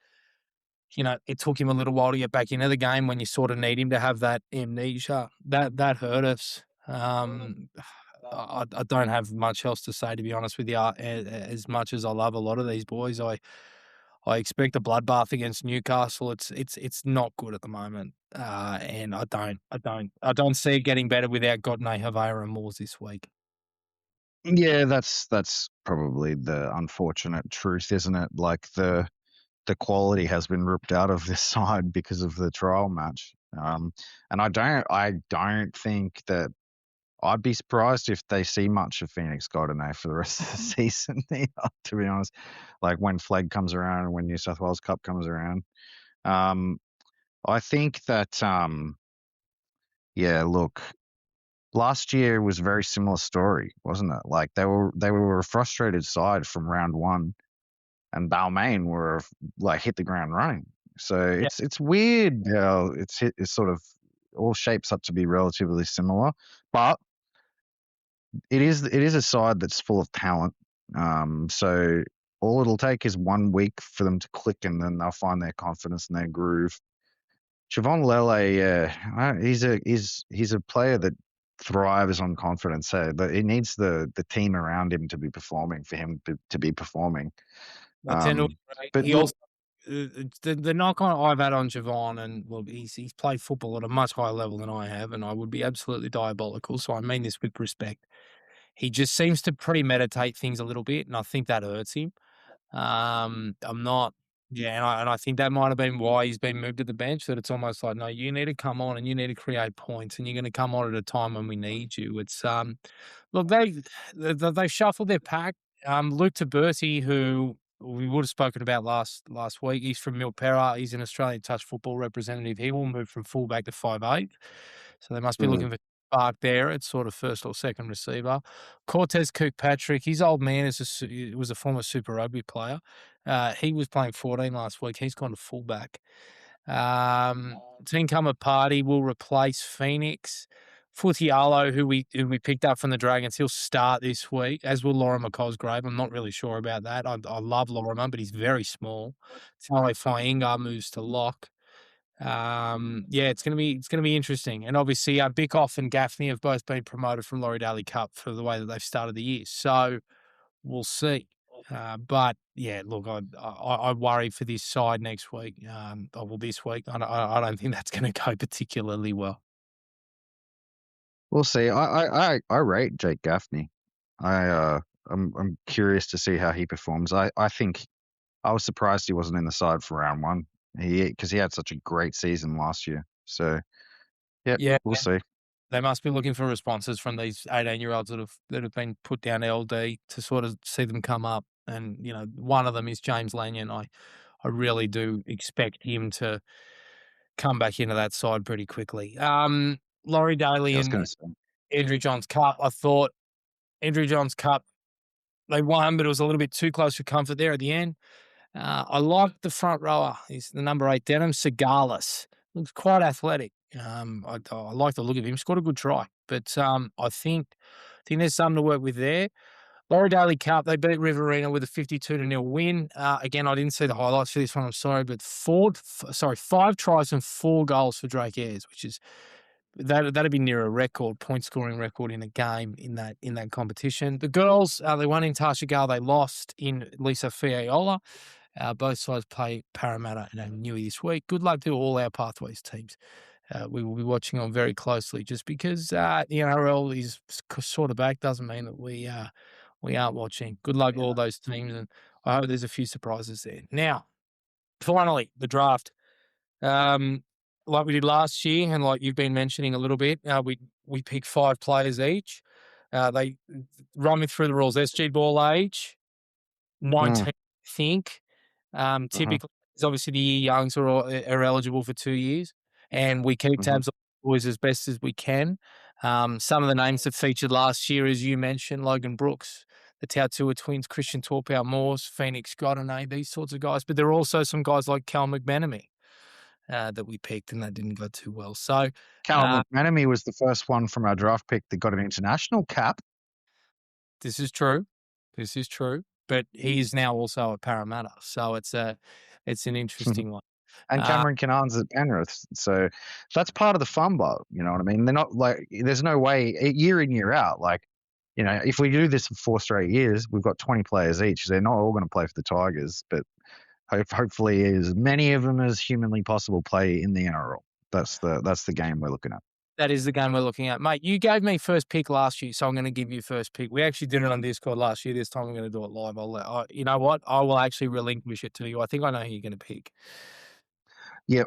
S1: it took him a little while to get back into the game when you sort of need him to have that amnesia. That hurt us. I don't have much else to say, to be honest with you. As much as I love a lot of these boys, I expect a bloodbath against Newcastle. It's not good at the moment, and I don't see it getting better without Godney, Havea, and Moores this week.
S2: Yeah, that's probably the unfortunate truth, isn't it? The quality has been ripped out of this side because of the trial match. And I don't think that I'd be surprised if they see much of Phoenix Golden for the rest of the season, to be honest. When Flag comes around and when New South Wales Cup comes around. I think that Yeah, look, last year was a very similar story, wasn't it? Like they were a frustrated side from round one, and Balmain were like hit the ground running. So
S1: Yeah.
S2: it's weird how it's sort of all shapes up to be relatively similar, but it is a side that's full of talent. So all it'll take is 1 week for them to click, and then they'll find their confidence and their groove. Siobhan Lele, yeah, he's a player that thrives on confidence. So but he needs the team around him to be performing for him to be performing.
S1: I tend to
S2: Um,
S1: agree.
S2: but
S1: He
S2: look,
S1: also the knock on I've had on Javon, and well, he's played football at a much higher level than I have, and I would be absolutely diabolical. So I mean this with respect. He just seems to premeditate things a little bit, and I think that hurts him. I'm not, yeah, and I think that might have been why he's been moved to the bench. That it's almost like, no, you need to come on and you need to create points, and you're going to come on at a time when we need you. It's look, they shuffled their pack. Luke Taberti, who we would have spoken about last week, he's from Milpera. He's an Australian touch football representative. He will move from fullback to 5'8", so they must be
S2: mm,
S1: looking for spark there at sort of first or second receiver. Cortez Kirkpatrick, his old man was a former Super Rugby player. He was playing 14 last week. He's gone to fullback. Tinkama Party will replace Phoenix. Futialo, who we picked up from the Dragons, he'll start this week, as will Lorimer Cosgrave. I'm not really sure about that. I love Lorimer, but he's very small. Tale Fainga moves to lock. Yeah, it's gonna be interesting. And obviously, Bickoff and Gaffney have both been promoted from Laurie Daly Cup for the way that they've started the year. So we'll see. But yeah, look, I worry for this side next week. Well, this week, I don't think that's going to go particularly well.
S2: we'll see. I rate Jake Gaffney. I'm curious to see how he performs. I think I was surprised he wasn't in the side for round one. Because he had such a great season last year. So yeah,
S1: Yeah,
S2: we'll see.
S1: they must be looking for responses from these 18-year-olds that have been put down LD to sort of see them come up. And one of them is James Lanyon. I really do expect him to come back into that side pretty quickly. Laurie Daly
S2: I was going
S1: and
S2: to say.
S1: Andrew Johns Cup. I thought Andrew Johns Cup, they won, but it was a little bit too close for comfort there at the end. I like the front rower. He's the number 8, Denham Sigalis. Looks quite athletic. I like the look of him. Scored a good try, but I think there's something to work with there. Laurie Daly Cup, they beat Riverina with a 52-0 win. Again, I didn't see the highlights for this one. I'm sorry, but 5 tries and 4 goals for Drake Ayres, which is that'd be near a record point scoring record in a game in that competition. The girls, they won in Tasha Gale, they lost in Lisa Fiaola. Both sides play Parramatta and Newey this week. Good luck to all our Pathways teams. We will be watching on very closely. Just because the NRL is sort of back doesn't mean that we aren't watching. Good luck to all those teams, and I hope there's a few surprises there. Now, finally, the draft. Like we did last year, and like you've been mentioning a little bit, we pick 5 players each. They run me through the rules. SG ball age, 19,
S2: Mm,
S1: I think.
S2: uh-huh,
S1: Typically, it's obviously the year youngs are eligible for 2 years, and we keep
S2: uh-huh.
S1: tabs on the boys as best as we can. Some of the names that featured last year, as you mentioned, Logan Brooks, the Tautua twins, Christian Torpau Morse, Phoenix Godinay, these sorts of guys. But there are also some guys like Cal McManamy that we picked, and that didn't go too well. So
S2: Callum
S1: uh,
S2: McManamy was the first one from our draft pick that got an international cap.
S1: this is true. This is true. But he is now also at Parramatta, so it's an interesting one.
S2: And
S1: Uh,
S2: Cameron Canards at Penrith. So that's part of the fun, but you know what I mean? They're not like, there's no way year in, year out. Like, if we do this for 4 straight years, we've got 20 players each. They're not all going to play for the Tigers, but hopefully as many of them as humanly possible play in the NRL. That's the game we're looking at.
S1: That is the game we're looking at. Mate, you gave me first pick last year, so I'm going to give you first pick. We actually did it on Discord last year. This time I'm going to do it live. You know what? I will actually relinquish it to you. I think I know who you're going to pick.
S2: Yeah.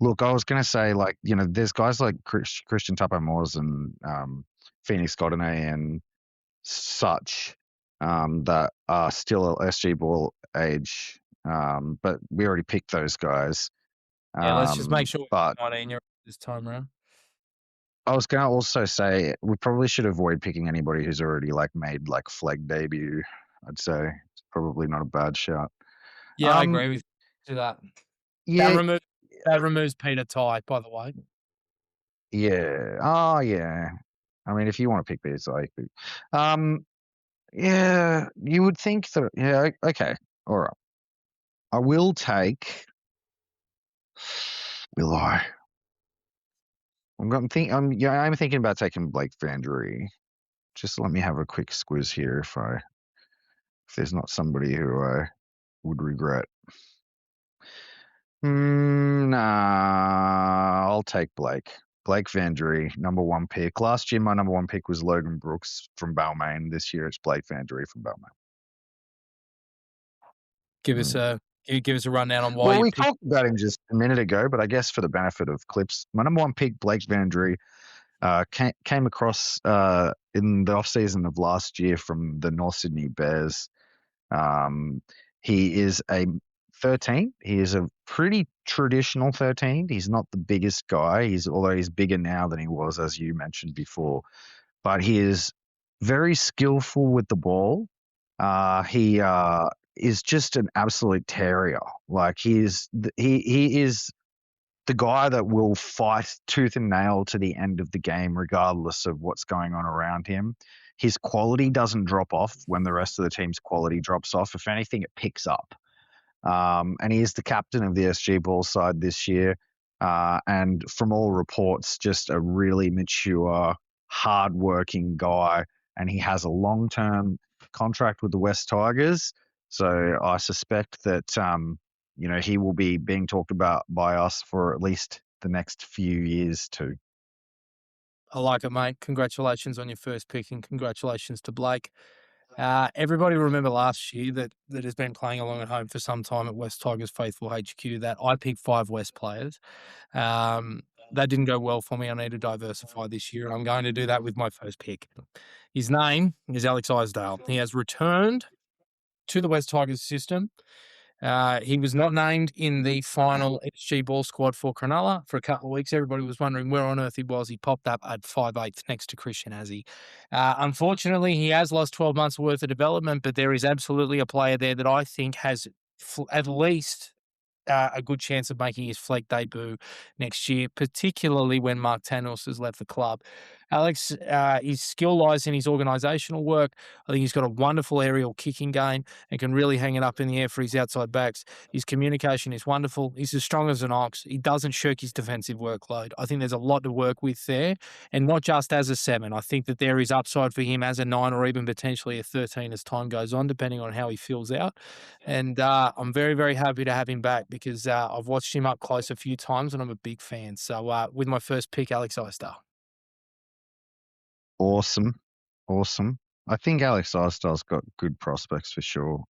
S2: Look, I was going to say, like, there's guys like Christian Tapamores and Phoenix Godinay and such that are still SG ball age. But we already picked those guys.
S1: Yeah, let's just make sure
S2: But
S1: we're 19 this time around.
S2: I was going to also say we probably should avoid picking anybody who's already like made like flag debut. I'd say it's probably not a bad shout.
S1: Yeah, I
S2: Um,
S1: agree with you to that. That
S2: yeah,
S1: removes that removes Peter Ty, by the way.
S2: yeah. Oh, yeah. I mean, if you want to pick these, um, yeah, you would think that. Yeah, okay, all right. I will take. Will I? I'm thinking about taking Blake Vandry. Just let me have a quick squiz here if there's not somebody who I would regret. Nah, I'll take Blake. Blake Vandry, number one pick. Last year, my number one pick was Logan Brooks from Balmain. This year, it's Blake Vandry from Balmain.
S1: Give us
S2: Mm.
S1: a rundown on why
S2: Well,
S1: you
S2: we
S1: picked.
S2: talked about him just a minute ago, but I guess for the benefit of clips, my number one pick, Blake Vandry, came across in the offseason of last year from the North Sydney Bears. Um, he is a 13. He is a pretty traditional 13. He's not the biggest guy. Although he's bigger now than he was, as you mentioned before. But he is very skillful with the ball. He is just an absolute terrier. Like he is the guy that will fight tooth and nail to the end of the game, regardless of what's going on around him. His quality doesn't drop off when the rest of the team's quality drops off. If anything, it picks up. And he is the captain of the SG Ball side this year. And from all reports, just a really mature, hardworking guy. And he has a long-term contract with the West Tigers. So I suspect that he will be being talked about by us for at least the next few years too.
S1: I like it, mate. Congratulations on your first pick, and congratulations to Blake. Everybody remember last year that has been playing along at home for some time at West Tigers Faithful HQ that I picked 5 West players. That didn't go well for me. I need to diversify this year, and I'm going to do that with my first pick. His name is Alex Isdale. He has returned to the West Tigers system. He was not named in the final SG ball squad for Cronulla for a couple of weeks. Everybody was wondering where on earth he was. He popped up at 5'8" next to Christian Azzi. Unfortunately, he has lost 12 months worth of development, but there is absolutely a player there that I think has at least a good chance of making his flag debut next year, particularly when Mark Tanos has left the club. Alex, his skill lies in his organisational work. I think he's got a wonderful aerial kicking game and can really hang it up in the air for his outside backs. His communication is wonderful. He's as strong as an ox. He doesn't shirk his defensive workload. I think there's a lot to work with there, and not just as a 7. I think that there is upside for him as a 9 or even potentially a 13 as time goes on, depending on how he fills out. And I'm very, very happy to have him back because I've watched him up close a few times and I'm a big fan. So with my first pick, Alex Isdale.
S2: Awesome. I think Alex Isdale's got good prospects for sure.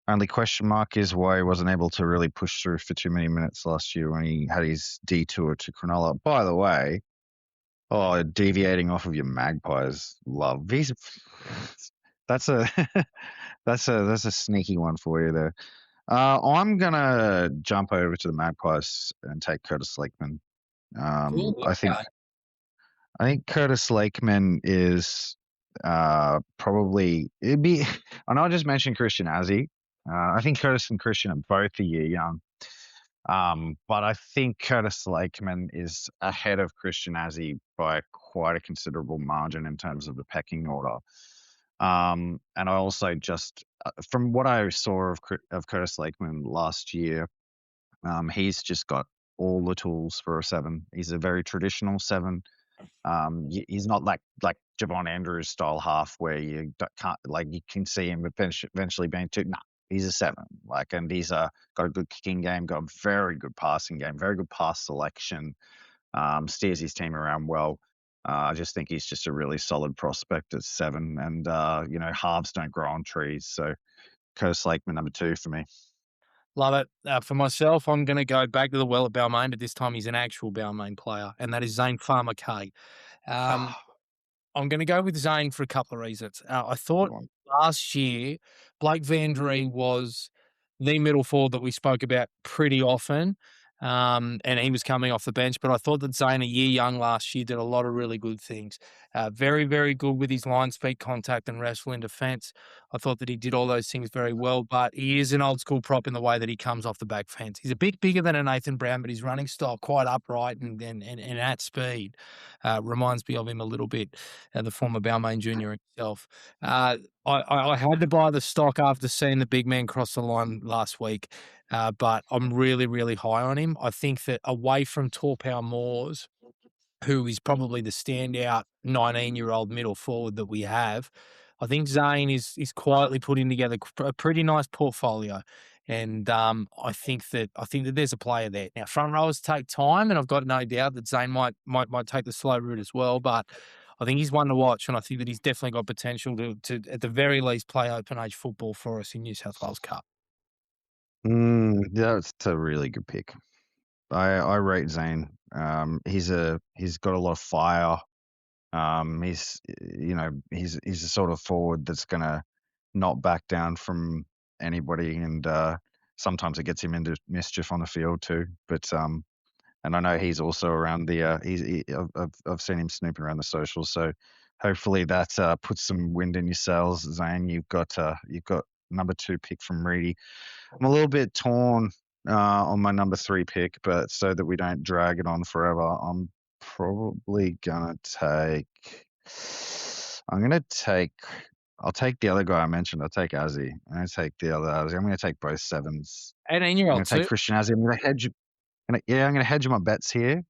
S2: Only question mark is why he wasn't able to really push through for too many minutes last year when he had his detour to Cronulla. By the way, deviating off of your Magpies love. That's a that's a sneaky one for you there. I'm gonna jump over to the Magpies and take Curtis Lakeman.
S1: Cool.
S2: I think Curtis Lakeman is probably it'd be. I know I just mentioned Christian Azzi. I think Curtis and Christian are both a year young. But I think Curtis Lakeman is ahead of Christian Azzi by quite a considerable margin in terms of the pecking order. And I also just, from what I saw of Curtis Lakeman last year, he's just got all the tools for a 7. He's a very traditional 7. He's not like Javon Andrews style half where you can't you can see him eventually being 2. No, he's a 7. And he's got a good kicking game, got a very good passing game, very good pass selection, steers his team around well. I just think he's just a really solid prospect at 7, and halves don't grow on trees. So Curtis Lakeman number 2 for me.
S1: Love it. For myself, I'm going to go back to the well at Balmain, but this time he's an actual Balmain player, and that is Zane Farmer-Kay. I'm going to go with Zane for a couple of reasons. I thought last year Blake Vandry was the middle forward that we spoke about pretty often. And he was coming off the bench, but I thought that Zane, a year young last year, did a lot of really good things. Very, very good with his line speed, contact, and wrestle in defence. I thought that he did all those things very well, but he is an old school prop in the way that he comes off the back fence. He's a bit bigger than a Nathan Brown, but his running style quite upright and at speed. Reminds me of him a little bit, the former Balmain Junior himself. I had to buy the stock after seeing the big man cross the line last week, but I'm really, really high on him. I think that away from Torpau Moores, who is probably the standout 19-year-old middle forward that we have, I think Zane is quietly putting together a pretty nice portfolio, and I think that there's a player there. Now, front rowers take time, and I've got no doubt that Zane might take the slow route as well, but I think he's one to watch, and I think that he's definitely got potential to at the very least play open age football for us in New South Wales Cup.
S2: Yeah, it's a really good pick. I rate Zane. He's got a lot of fire. He's a sort of forward that's gonna not back down from anybody, and sometimes it gets him into mischief on the field too. But and I know he's also around the I've seen him snooping around the socials, so hopefully that puts some wind in your sails, Zane. You've got number 2 pick from Reedy. I'm a little bit torn on my number 3 pick, but so that we don't drag it on forever, I'm probably gonna take. I'm gonna take. I'll take the other guy I mentioned. I'll take Azzy. I'm gonna take the other Azzy. I'm gonna take both sevens. I'm
S1: 18-year-old
S2: gonna take
S1: too.
S2: Christian Azzy. I'm gonna hedge. I'm gonna hedge my bets here.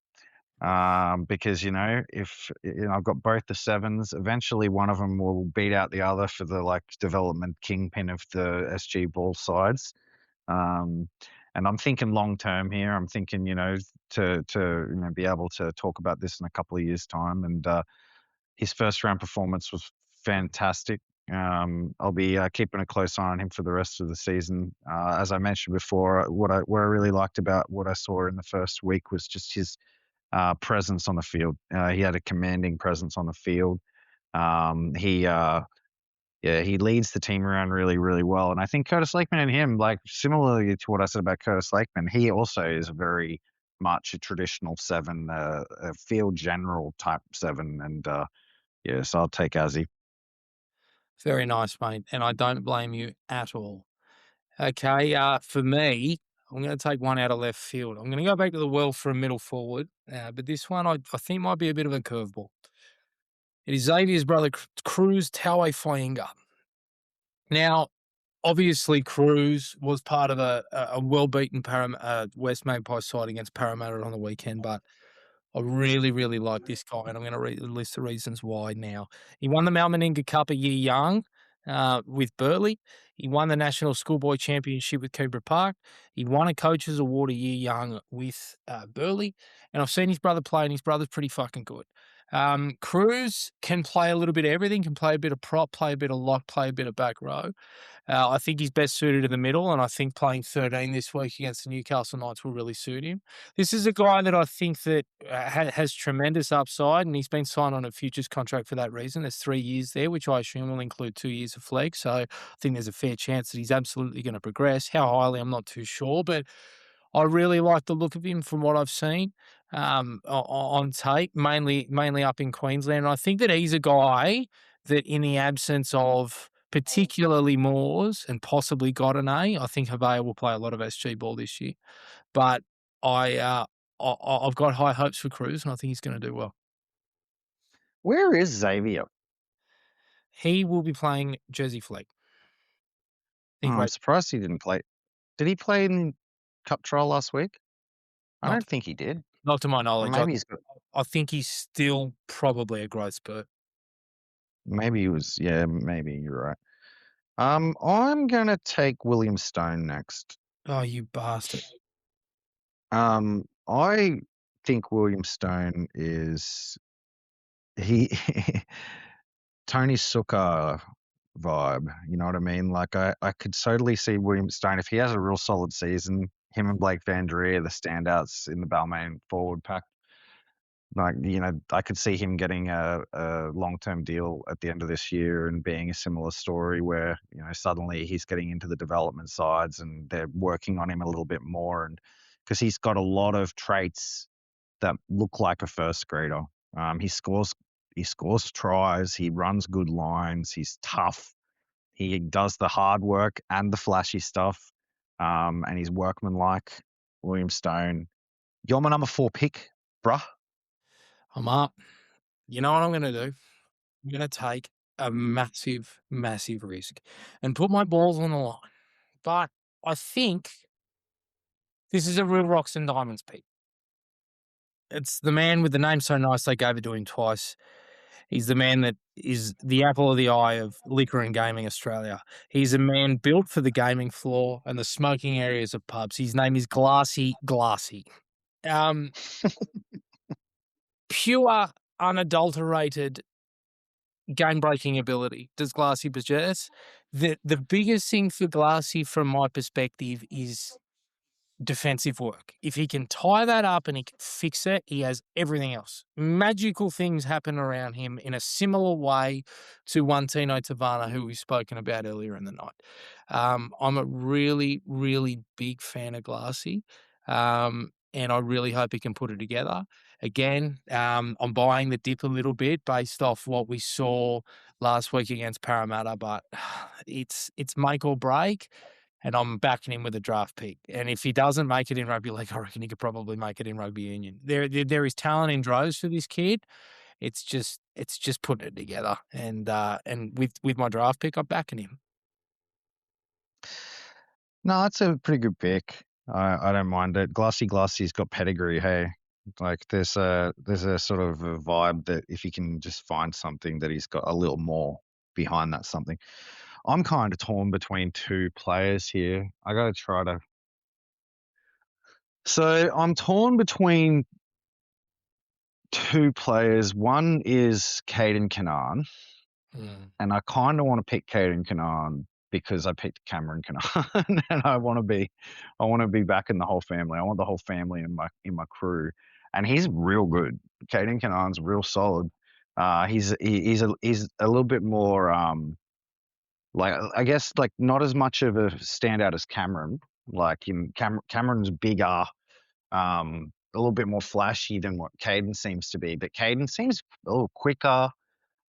S2: Because if I've got both the sevens, eventually one of them will beat out the other for the development kingpin of the SG ball sides. Um, and I'm thinking long term here. I'm thinking, to be able to talk about this in a couple of years' time. And his first round performance was fantastic. I'll be keeping a close eye on him for the rest of the season. As I mentioned before, what I really liked about what I saw in the first week was just his presence on the field. He had a commanding presence on the field. He leads the team around really, really well. And I think Curtis Lakeman and him, similarly to what I said about Curtis Lakeman, he also is very much a traditional 7, a field general type 7. And so I'll take Azzy.
S1: Very nice, mate, and I don't blame you at all. Okay, for me, I'm going to take one out of left field. I'm going to go back to the well for a middle forward, but this one I think might be a bit of a curveball. It is Xavier's brother, Cruz Taue Fainga. Now, obviously, Cruz was part of a well-beaten West Magpie side against Parramatta on the weekend, but I really, really like this guy, and I'm going to list the reasons why now. He won the Malmaninga Cup a year young with Burleigh. He won the National Schoolboy Championship with Cooper Park. He won a Coaches Award a year young with Burleigh. And I've seen his brother play, and his brother's pretty fucking good. Cruz can play a little bit of everything, can play a bit of prop, play a bit of lock, play a bit of back row. I think he's best suited in the middle, and I think playing 13 this week against the Newcastle Knights will really suit him. This is a guy that I think that has tremendous upside, and he's been signed on a futures contract for that reason. There's 3 years there, which I assume will include 2 years of flex. So I think there's a fair chance that he's absolutely going to progress. How highly, I'm not too sure, but I really like the look of him from what I've seen on tape, mainly up in Queensland. And I think that he's a guy that, in the absence of particularly Moores and possibly Godinay, I think Havea will play a lot of SG ball this year. But I've got high hopes for Cruz, and I think he's going to do well.
S2: Where is Xavier?
S1: He will be playing Jersey Flegg.
S2: I'm surprised he didn't play. Did he play in Cup trial last week? I don't think he did.
S1: Not to my
S2: Or
S1: knowledge.
S2: maybe he's got.
S1: I think he's still probably a growth spurt.
S2: Maybe he was. Yeah, maybe you're right. I'm gonna take William Stone next.
S1: Oh, you bastard.
S2: I think William Stone is he Tony Sukkar vibe. You know what I mean? Like I could totally see William Stone if he has a real solid season. Him and Blake Van Der Eer, the standouts in the Balmain forward pack. Like, I could see him getting a long-term deal at the end of this year and being a similar story where, suddenly he's getting into the development sides and they're working on him a little bit more. And because he's got a lot of traits that look like a first grader. He scores tries, he runs good lines, he's tough, he does the hard work and the flashy stuff, and he's workmanlike. William Stone, you're my number 4 pick, bruh.
S1: I'm up. You know what I'm going to do? I'm going to take a massive, massive risk and put my balls on the line. But I think this is a real rocks and diamonds pick. It's the man with the name so nice they gave it to him twice. He's the man that is the apple of the eye of liquor and gaming Australia. He's a man built for the gaming floor and the smoking areas of pubs. His name is Glassy. Um, Pure, unadulterated game-breaking ability does Glassy possess. The biggest thing for Glassy, from my perspective, is defensive work. If he can tie that up and he can fix it, he has everything else. Magical things happen around him in a similar way to one Tino Tavana, who we've spoken about earlier in the night. I'm a really, really big fan of Glassy, and I really hope he can put it together. Again, I'm buying the dip a little bit based off what we saw last week against Parramatta, but it's make or break. And I'm backing him with a draft pick. And if he doesn't make it in rugby league, I reckon he could probably make it in rugby union. There is talent in droves for this kid. It's just putting it together. And with my draft pick, I'm backing him.
S2: No, that's a pretty good pick. I don't mind it. Glassy's got pedigree, hey. Like there's a sort of a vibe that if he can just find something that he's got a little more behind that something. I'm kind of torn between 2 players here. I got to try to. So I'm torn between 2 players. One is Caden Canaan, and I kind of want to pick Caden Canaan because I picked Cameron Canaan, and I want to be back in the whole family. I want the whole family in my crew, and he's real good. Caden Canaan's real solid. He's a little bit more like, I guess, like not as much of a standout as Cameron. Like Cameron's bigger, a little bit more flashy than what Caden seems to be, but Caden seems a little quicker,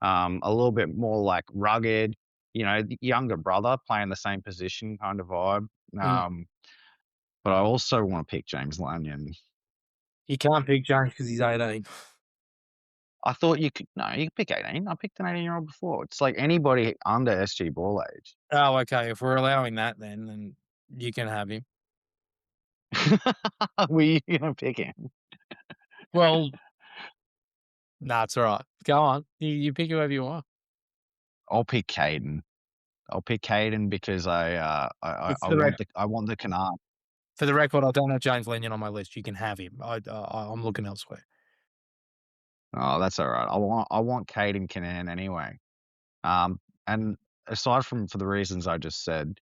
S2: a little bit more like rugged, younger brother playing the same position kind of vibe. But I also want to pick James Lanyon.
S1: You can't pick James because he's 18.
S2: I thought you could pick 18. I picked an 18-year-old before. It's like anybody under SG ball age.
S1: Oh, okay. If we're allowing that, then you can have him.
S2: Were you going to pick him?
S1: Well, nah, it's all right. Go on. You pick whoever you want.
S2: I'll pick Caden. I'll pick Caden because I want the Canard.
S1: For the record, I don't have James Lanyon on my list. You can have him. I'm looking elsewhere.
S2: Oh, that's all right. I want Caden Canaan anyway. And aside from for the reasons I just said,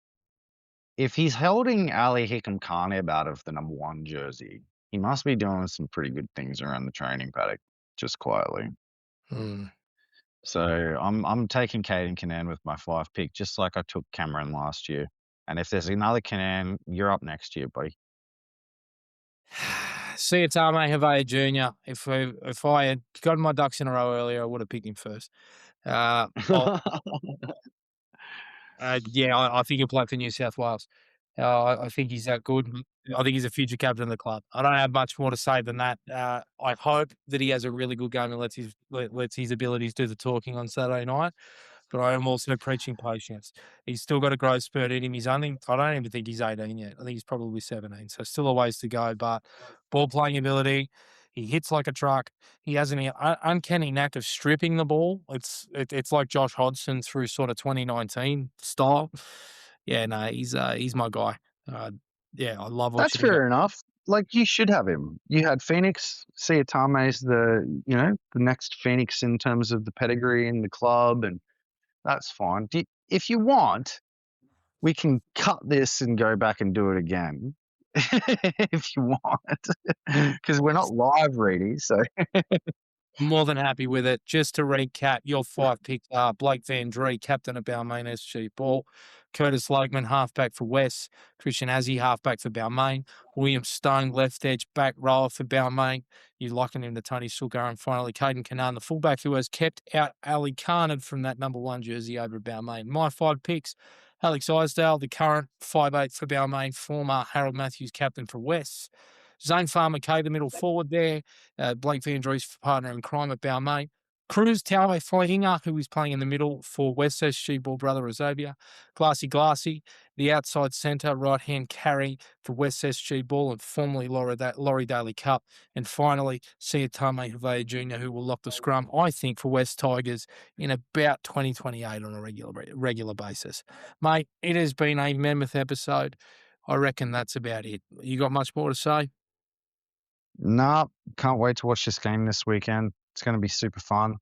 S2: if he's holding Ali Hikam out of the number 1 jersey, he must be doing some pretty good things around the training paddock, just quietly. So I'm taking Caden Canaan with my 5 pick, just like I took Cameron last year. And if there's another Canaan, you're up next year, buddy.
S1: See, it's Arme Havea Jr. If I had gotten my ducks in a row earlier, I would have picked him first. Yeah, I think he'll play for New South Wales. I think he's that good. I think he's a future captain of the club. I don't have much more to say than that. I hope that he has a really good game and lets his abilities do the talking on Saturday night. But I am also preaching patience. He's still got a growth spurt in him. I don't even think he's 18 yet. I think he's probably 17. So still a ways to go. But ball playing ability, he hits like a truck. He has an uncanny knack of stripping the ball. It's like Josh Hodgson through sort of 2019 style. Yeah, no, he's my guy. I love watching.
S2: That's fair enough. Like, you should have him. You had Phoenix. Siatame's the next Phoenix in terms of the pedigree in the club, and that's fine. If you want, we can cut this and go back and do it again. if you want, because we're not live ready. So
S1: More than happy with it. Just to recap, your 5 picks are Blake Van Dree, captain of Balmain SG Ball, Curtis Lakeman, halfback for West, Christian Azzi, halfback for Balmain, William Stone, left edge, back rower for Balmain. You liken him to Tony Sulgar, and finally Caden Canaan, the fullback who has kept out Ali Carnard from that number 1 jersey over at Balmain. My 5 picks, Alex Isdale, the current 5'8" for Balmain, former Harold Matthews captain for West. Zane Farmer-Kay, the middle forward there. Blake Van Drees, partner in crime at Balmain. Cruz Taue Flahinger, who is playing in the middle for West SG Ball, brother Azovia. Glassy, the outside centre, right-hand carry for West SG Ball and formerly Laurie Daly Cup. And finally, Siatame Havea Jr., who will lock the scrum, I think, for West Tigers in about 2028 on a regular basis. Mate, it has been a mammoth episode. I reckon that's about it. You got much more to say?
S2: nah, can't wait to watch this game this weekend. It's going to be super fun.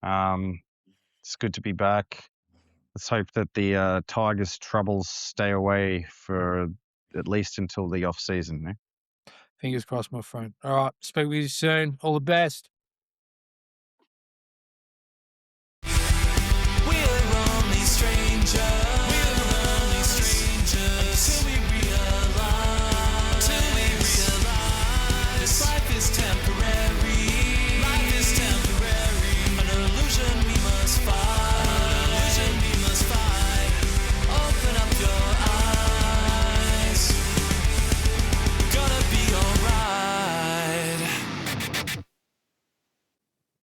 S2: It's good to be back. Let's hope that the Tigers' troubles stay away for at least until the off season.
S1: Fingers crossed, my friend. All right. Speak with you soon. All the best.